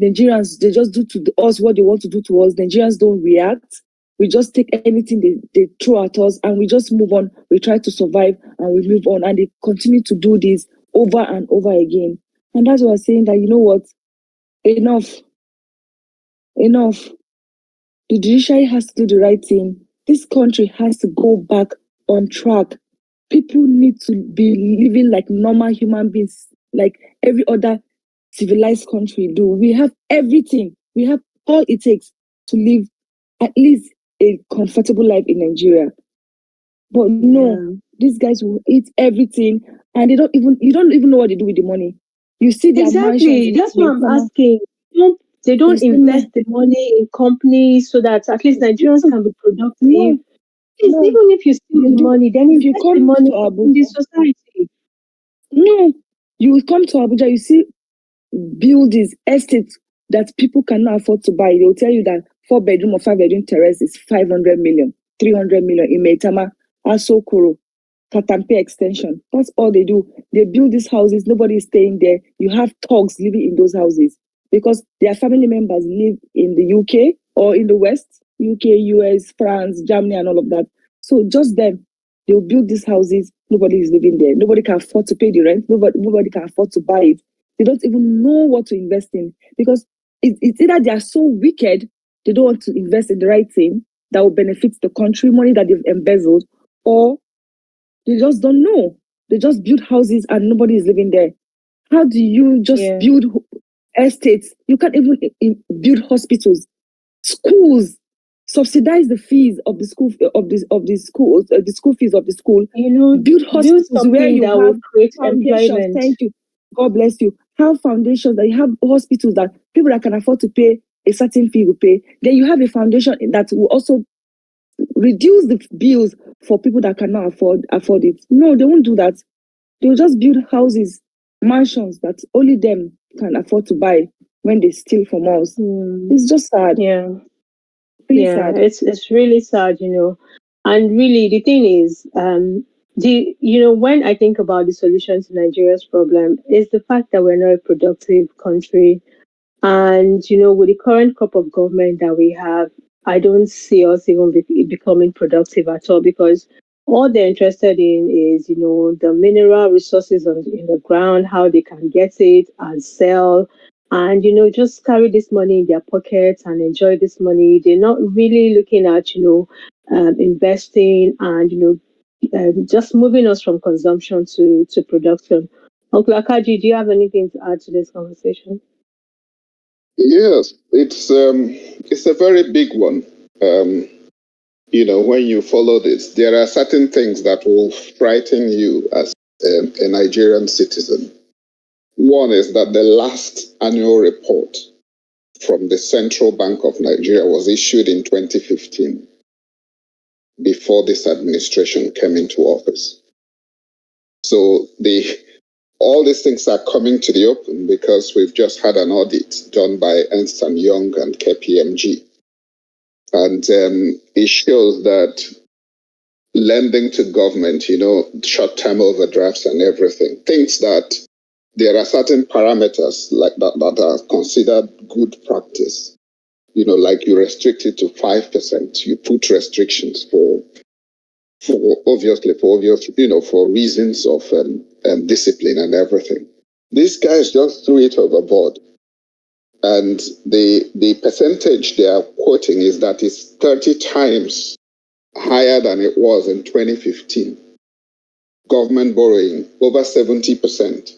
Nigerians, they just do to us what they want to do to us. Nigerians don't react. We just take anything they throw at us and we just move on. We try to survive and we move on. And they continue to do this over and over again. And that's why I'm saying that, you know what? Enough. The judiciary has to do the right thing. This country has to go back on track. People need to be living like normal human beings, like every other civilized country do. We have everything. We have all it takes to live at least a comfortable life in Nigeria. But no, these guys will eat everything and you don't even know what they do with the money. You see their exactly. That's what I'm asking. They don't invest the money in companies so that at least Nigerians can be productive. No. Even if you steal the money, then if you invest come the money to Abuja, in the society. No, you will come to Abuja, you see buildings, estates that people cannot afford to buy. They will tell you that 4-bedroom or 5-bedroom terrace is 500 million, 300 million in Maitama, Asokoro, Katampe extension. That's all they do. They build these houses, nobody is staying there. You have thugs living in those houses because their family members live in the UK or in the West, UK, US, France, Germany, and all of that. So just them. They'll build these houses, nobody is living there. Nobody can afford to pay the rent, nobody can afford to buy it. They don't even know what to invest in because it's either they are so wicked, they don't want to invest in the right thing that will benefit the country, money that they've embezzled, or they just don't know. They just build houses and nobody is living there. How do you just build estates? You can't even build hospitals, schools. Subsidize the fees of the school the school fees of the school. Build hospitals where you have foundations. Employment. Thank you. God bless you. Have foundations that you have hospitals that people that can afford to pay a certain fee will pay. Then you have a foundation that will also reduce the bills for people that cannot afford it. No, they won't do that. They'll just build houses, mansions that only them can afford to buy when they steal from us. It's just sad. Really sad. It's really sad, and really the thing is, when I think about the solution to Nigeria's problem is the fact that we're not a productive country, and with the current crop of government that we have, I don't see us even becoming productive at all because all they're interested in is the mineral resources in the ground, how they can get it and sell, and just carry this money in their pockets and enjoy this money. They're not really looking at investing and just moving us from consumption to production. Uncle Akaji, do you have anything to add to this conversation? Yes, it's a very big one. When you follow this, there are certain things that will frighten you as a Nigerian citizen. One is that the last annual report from the Central Bank of Nigeria was issued in 2015, before this administration came into office. So all these things are coming to the open because we've just had an audit done by Ernst & Young and KPMG. And it shows that lending to government, short-term overdrafts and everything, things that there are certain parameters like that are considered good practice. Like you restrict it to 5%. You put restrictions for obvious, for reasons of discipline and everything. These guys just threw it overboard. And the percentage they are quoting is that it's 30 times higher than it was in 2015. Government borrowing, over 70%.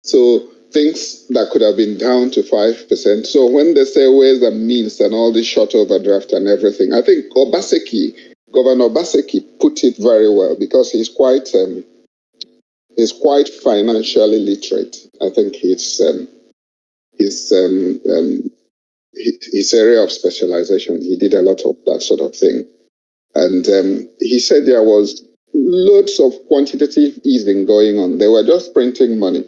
So things that could have been down to 5%. So when they say ways and means and all this short overdraft and everything, I think Governor Obaseki put it very well because he's quite financially literate. I think his area of specialization, he did a lot of that sort of thing. And he said there was loads of quantitative easing going on. They were just printing money.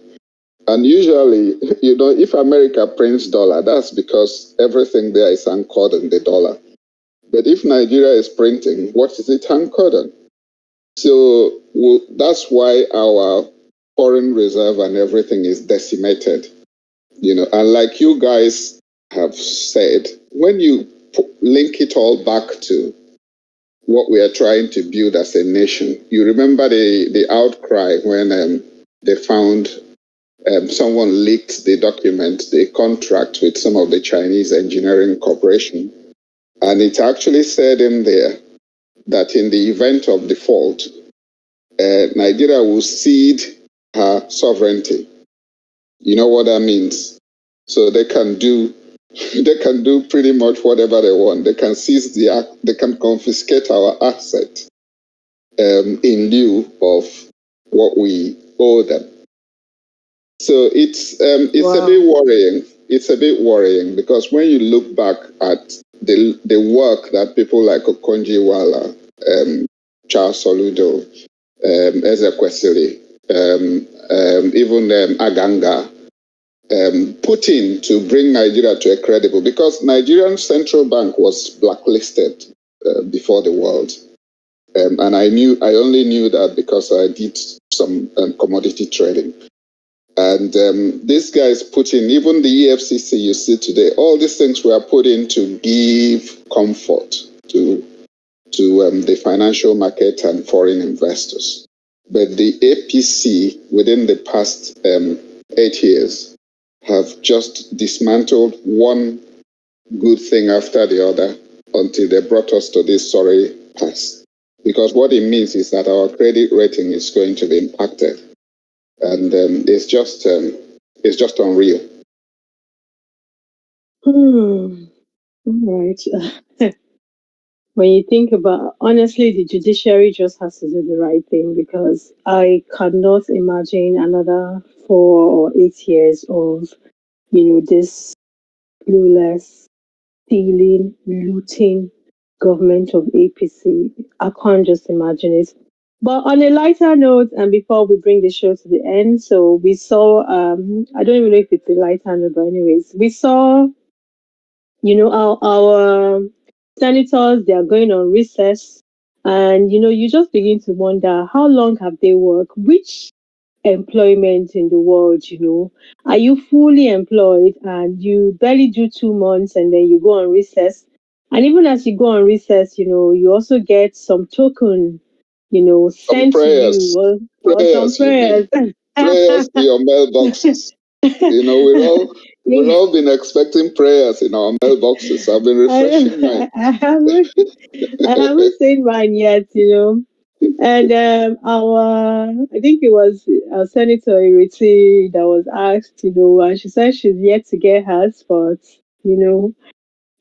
And usually, if America prints dollar, that's because everything there is anchored in the dollar. But if Nigeria is printing, what is it anchored on? So that's why our foreign reserve and everything is decimated. And like you guys have said, when you link it all back to what we are trying to build as a nation, you remember the outcry when they found someone leaked the document, the contract with some of the Chinese engineering corporation, and it actually said in there that in the event of default, Nigeria will cede her sovereignty. You know what that means? So they can do pretty much whatever they want. They can they can confiscate our assets in lieu of what we owe them. So it's wow. A bit worrying. It's a bit worrying because when you look back at the work that people like Okonjo-Iweala, Charles Soludo, Ezekwesili, even Aganga, put in to bring Nigeria to a credible, because Nigerian central bank was blacklisted before the world. And I only knew that because I did some commodity trading. And these guys put in, even the EFCC you see today, all these things were put in to give comfort to the financial market and foreign investors. But the APC within the past 8 years have just dismantled one good thing after the other until they brought us to this sorry pass. Because what it means is that our credit rating is going to be impacted. And it's just unreal. All right. When you think about, honestly, the judiciary just has to do the right thing, because I cannot imagine another 4 or 8 years of, this clueless, stealing, looting government of APC. I can't just imagine it. But on a lighter note, and before we bring the show to the end, so we saw, I don't even know if it's a lighter note, but anyways, we saw, our senators, they are going on recess. And, you just begin to wonder, how long have they worked? Which employment in the world, are you fully employed and you barely do 2 months and then you go on recess? And even as you go on recess, you also get some token, Some sent to prayers, you, or some prayers. Prayers to your mailboxes. We've all been expecting prayers in our mailboxes. I've been refreshing mine. I haven't seen mine yet, And I think it was Senator Iriti that was asked, and she said she's yet to get hers, but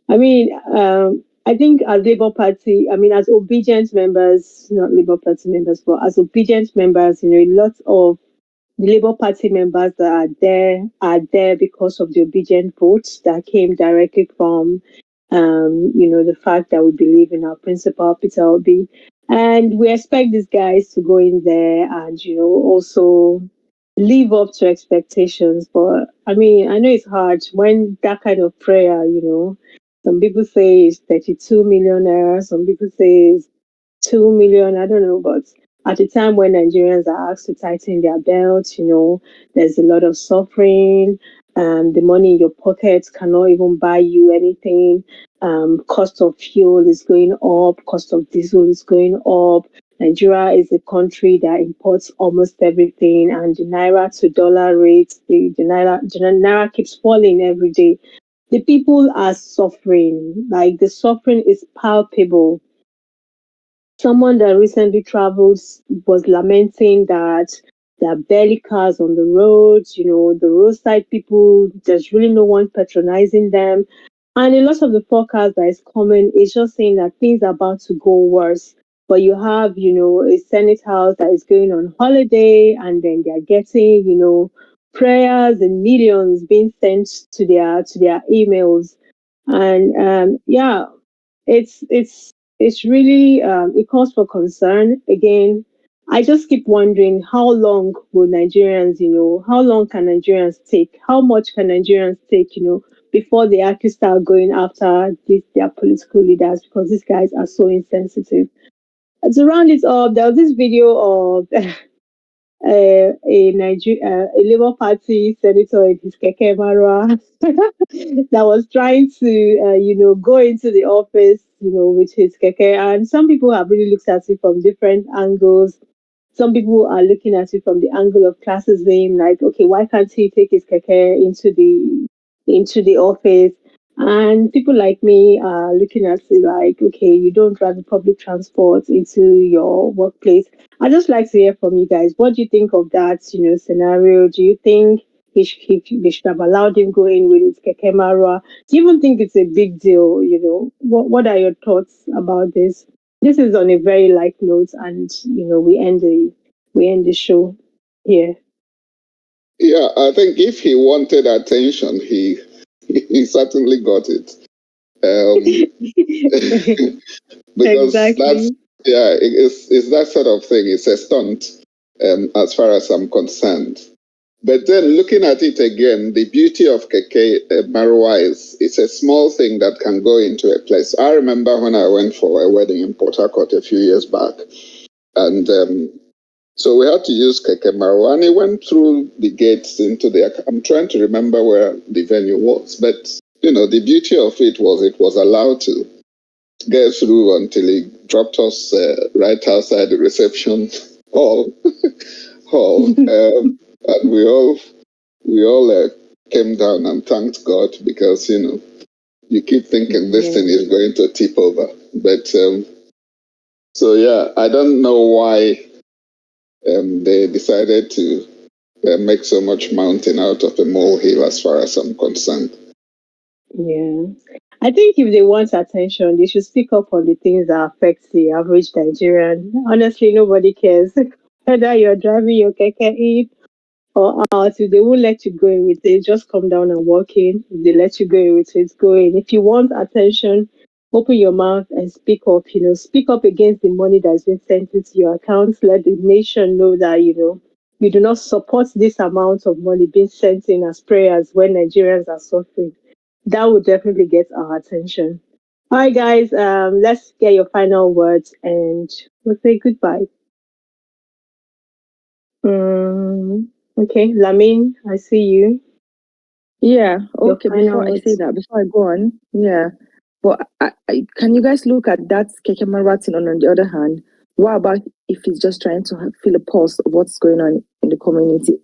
I mean, I think as Labour Party, I mean, as obedient members, not Labour Party members, but as obedient members, lots of the Labour Party members that are there because of the obedient votes that came directly from, the fact that we believe in our principal, Peter Obi. And we expect these guys to go in there and, also live up to expectations. But I mean, I know it's hard when that kind of prayer, some people say it's 32 million naira, some people say it's 2 million, I don't know, but at a time when Nigerians are asked to tighten their belts, there's a lot of suffering. The money in your pocket cannot even buy you anything. Cost of fuel is going up, cost of diesel is going up. Nigeria is a country that imports almost everything, and the naira to dollar rate, the naira keeps falling every day. The people are suffering, like the suffering is palpable. Someone that recently traveled was lamenting that there are barely cars on the roads, the roadside people, there's really no one patronizing them. And a lot of the forecast that is coming is just saying that things are about to go worse. But you have, a Senate House that is going on holiday, and then they're getting, prayers and millions being sent to their emails. And it's really, it calls for concern again. I just keep wondering how long will Nigerians, how long can Nigerians take? How much can Nigerians take, before they actually start going after their political leaders, because these guys are so insensitive. And to round it up, there was this video of a Labour Party senator in his keke marwa that was trying to, go into the office, with his keke. And some people have really looked at it from different angles. Some people are looking at it from the angle of classism, like, okay, why can't he take his keke into the office? And people like me are looking at it like, okay, you don't drive the public transport into your workplace. I just like to hear from you guys. What do you think of that, scenario? Do you think they should have allowed him go in with his keke marwa? Do you even think it's a big deal? What are your thoughts about this? This is on a very light note, and we end the show here. Yeah, I think if he wanted attention, he certainly got it. Because that's, Exactly. yeah, it's that sort of thing. It's a stunt, as far as I'm concerned. But then looking at it again, the beauty of Keke Marwa is it's a small thing that can go into a place. I remember when I went for a wedding in Port Harcourt a few years back, and so we had to use Keke Marwa, and it went through the gates into the. I'm trying to remember where the venue was, but the beauty of it was allowed to get through until he dropped us right outside the reception hall. And we all came down and thanked God, because you keep thinking this thing is going to tip over. But so yeah, I don't know why they decided to make so much mountain out of a molehill, as far as I'm concerned. Yeah. I think if they want attention, they should speak up on the things that affect the average Nigerian. Honestly, nobody cares whether you're driving your keke in or out. If they won't let you go in with it, just come down and walk in. If they let you go in with it, go in. If you want attention, open your mouth and speak up. Speak up against the money that's been sent into your account. Let the nation know that, you do not support this amount of money being sent in as prayers when Nigerians are suffering. That would definitely get our attention. All right, guys, let's get your final words and we'll say goodbye. Okay, Lamin, I see you. Yeah, Your okay, final words. before I go on, yeah. But can you guys look at that Keke Marwa thing on the other hand? What about if he's just trying to feel a pulse of what's going on in the community?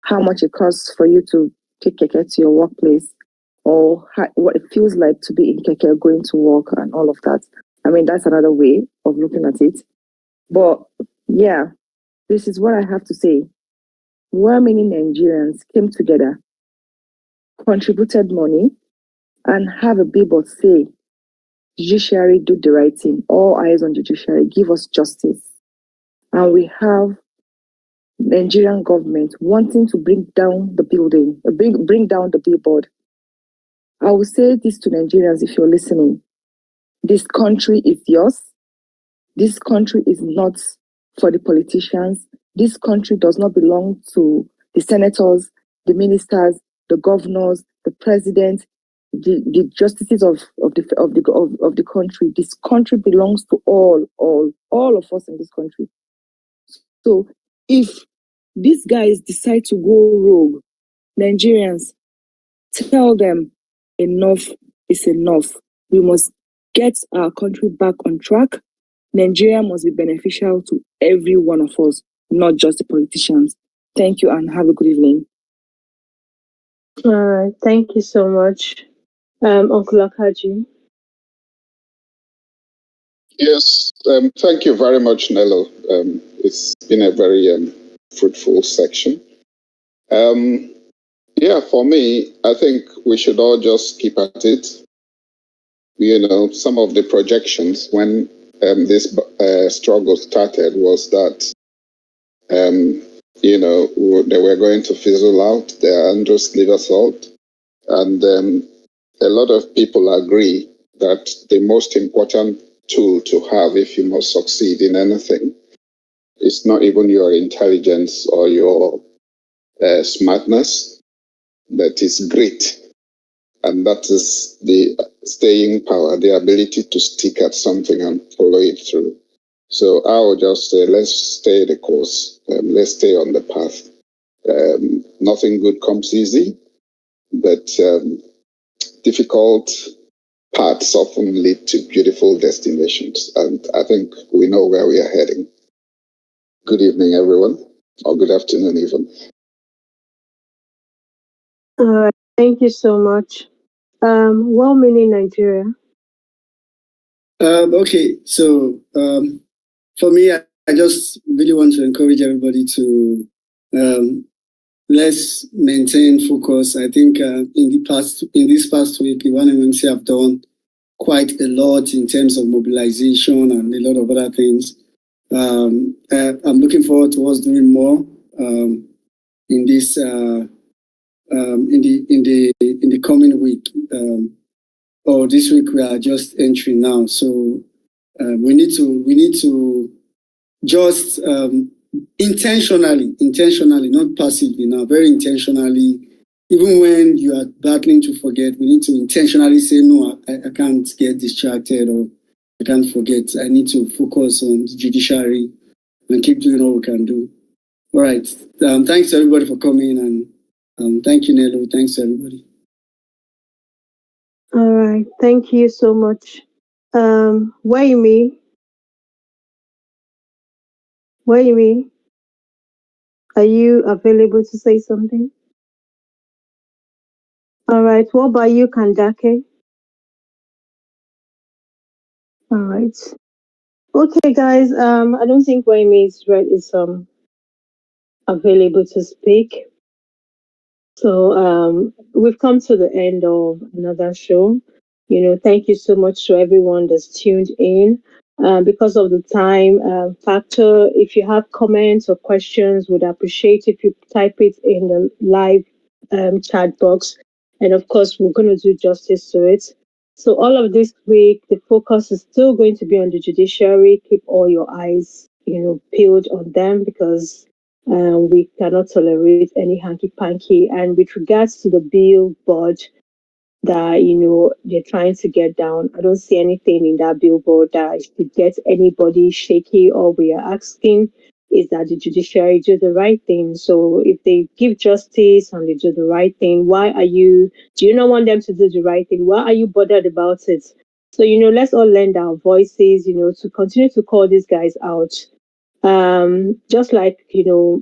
How much it costs for you to take Keke to your workplace, or what it feels like to be in Keke going to work and all of that. I mean, that's another way of looking at it. But yeah, this is what I have to say. Well meaning Nigerians came together, contributed money, and have a billboard say, judiciary do the right thing, all eyes on judiciary, give us justice. And we have Nigerian government wanting to bring down the building, bring down the billboard. I will say this to Nigerians if you're listening. This country is yours. This country is not for the politicians. This country does not belong to the senators, the ministers, the governors, the president, the justices of the country. This country belongs to all of us in this country. So if these guys decide to go rogue, Nigerians, tell them enough is enough. We must get our country back on track. Nigeria must be beneficial to every one of us, not just the politicians. Thank you and have a good evening. All right, thank you so much, Uncle Akaji. Yes, thank you very much, Nello. It's been a very fruitful section. Yeah, for me, I think we should all just keep at it. Some of the projections when this struggle started was that, they were going to fizzle out, they are just leave assault. And a lot of people agree that the most important tool to have if you must succeed in anything It's not even your intelligence or your smartness that is great. And that is the staying power, the ability to stick at something and follow it through. So I would just say, let's stay the course. Let's stay on the path. Nothing good comes easy, but difficult paths often lead to beautiful destinations. And I think we know where we are heading. Good evening, everyone, or good afternoon, even. All right. Thank you so much. Well-meaning Nigeria. Okay, so for me, I just really want to encourage everybody to let's maintain focus. I think in this past week, the one MMC have done quite a lot in terms of mobilization and a lot of other things. I'm looking forward to us doing more in this in the coming week. Or this week we are just entering now, so we need to just intentionally, not passively now, very intentionally. Even when you are battling to forget, we need to intentionally say, no, I can't get distracted, or I can't forget. I need to focus on the judiciary and keep doing what we can do. All right. Thanks to everybody for coming, and thank you, Nello. Thanks to everybody. All right. Thank you so much. Waimi, are you available to say something? All right. What about you, Kandake? All right. Okay, guys. I don't think Waimi is available to speak. So we've come to the end of another show. Thank you so much to everyone that's tuned in. Because of the time factor, if you have comments or questions, would appreciate if you type it in the live chat box. And of course, we're going to do justice to it. So all of this week, the focus is still going to be on the judiciary. Keep all your eyes, peeled on them, because we cannot tolerate any hanky panky. And with regards to the billboard that they're trying to get down, I don't see anything in that billboard that should get anybody shaky. All we are asking is that the judiciary do the right thing. So if they give justice and they do the right thing, do you not want them to do the right thing? Why are you bothered about it? So let's all lend our voices, to continue to call these guys out. Just like Pio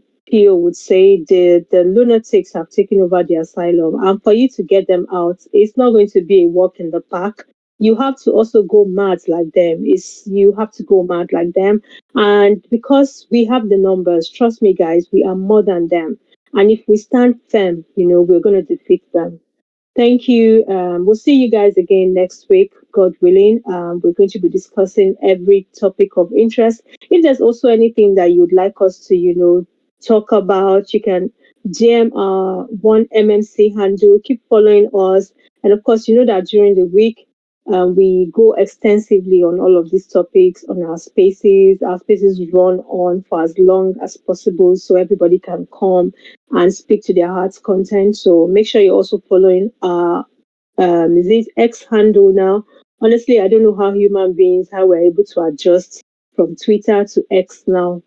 would say, the lunatics have taken over the asylum, and for you to get them out, it's not going to be a walk in the park. You have to also go mad like them. You have to go mad like them, and because we have the numbers, trust me, guys, we are more than them. And if we stand firm, we're going to defeat them. Thank you. We'll see you guys again next week, God willing. We're going to be discussing every topic of interest. If there's also anything that you'd like us to, talk about, you can DM our one MMC handle. Keep following us, and of course, you know that during the week. We go extensively on all of these topics on our spaces. Our spaces run on for as long as possible so everybody can come and speak to their heart's content. So make sure you're also following our is it X handle now. Honestly, I don't know how human beings how we're able to adjust from Twitter to X now.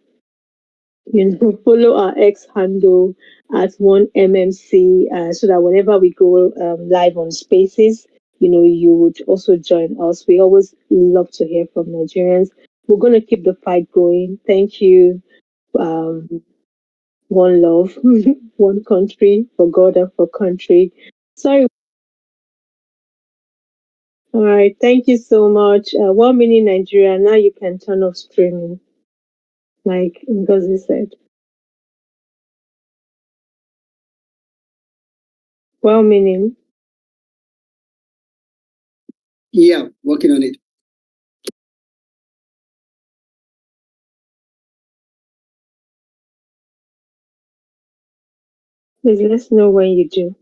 Follow our X handle at one MMC so that whenever we go live on Spaces, you would also join us. We always love to hear from Nigerians. We're going to keep the fight going. Thank you. Um, one love, one country, for God and for country. Sorry. All right. Thank you so much. 1 minute Nigeria. Now you can turn off streaming, like Ngozi said. Well meaning. Yeah, working on it. Please let us know when you do.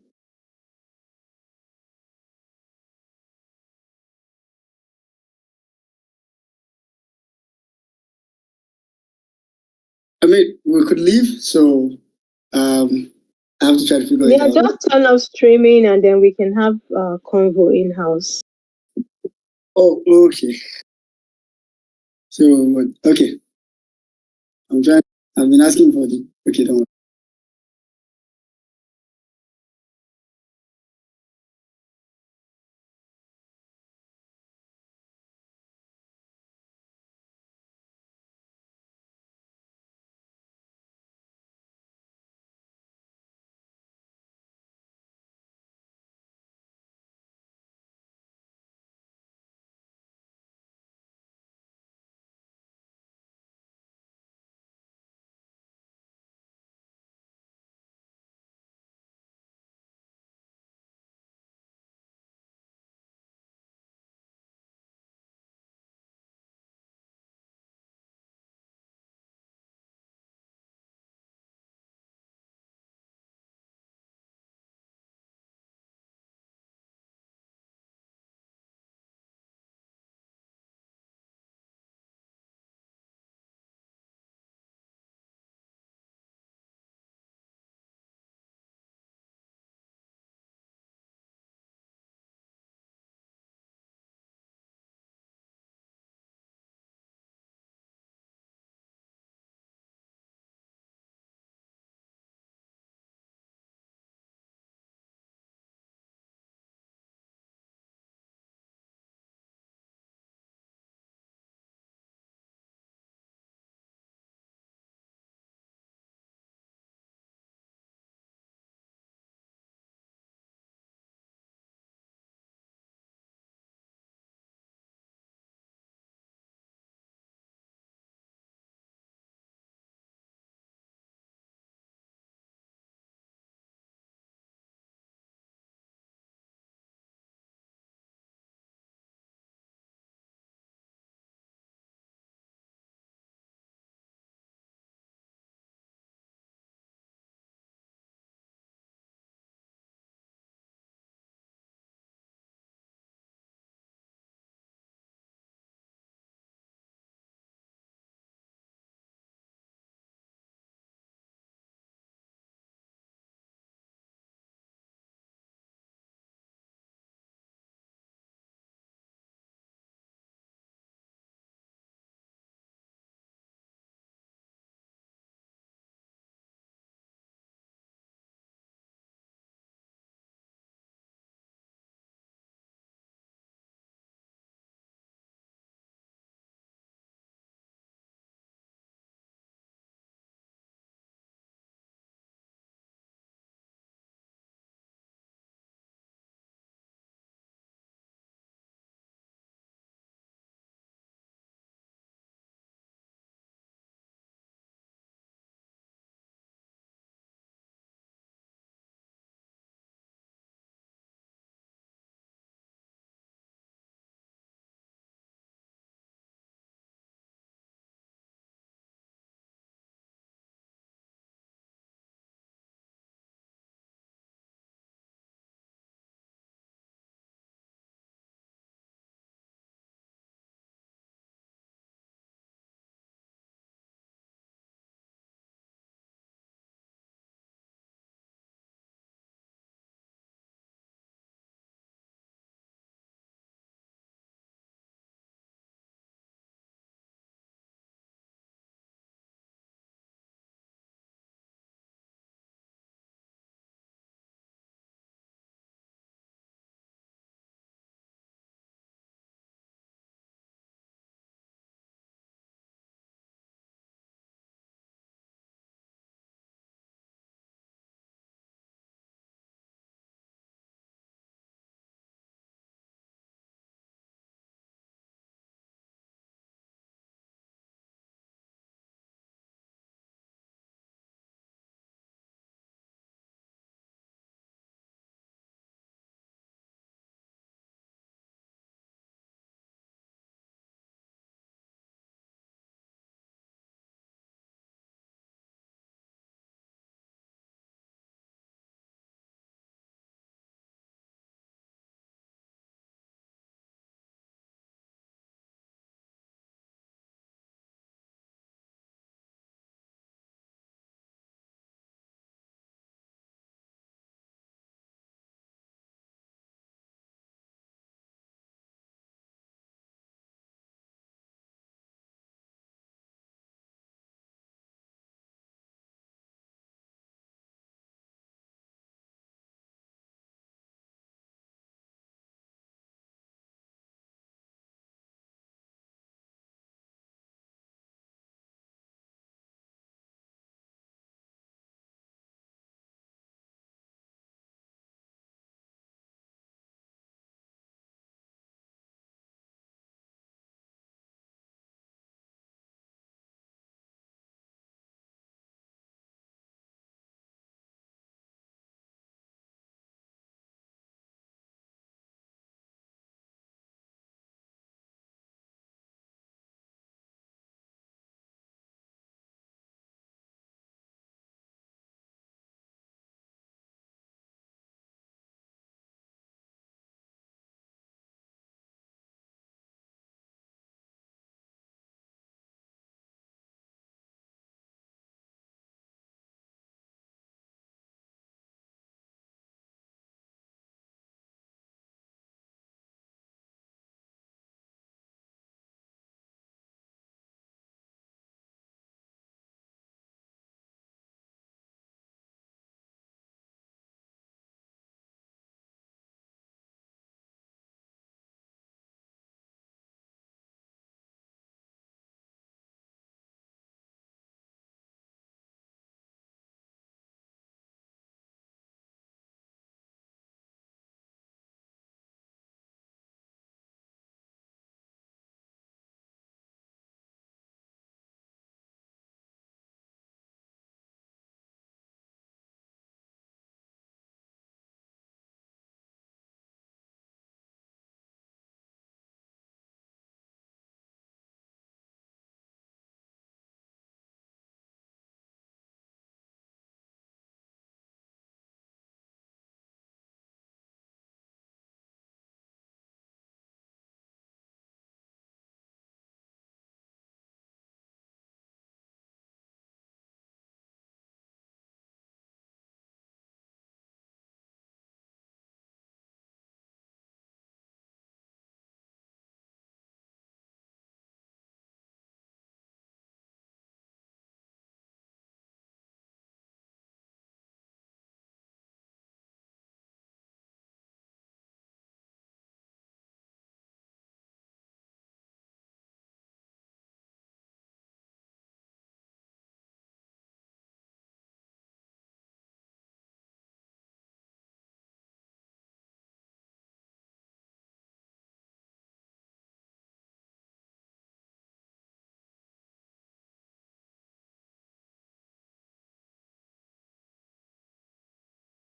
I mean, we could leave, so I have to try to figure it Yeah, out. just turn off streaming and then we can have convo in house. Oh, okay. So, okay. I'm trying. I've been asking for the. Okay, don't worry.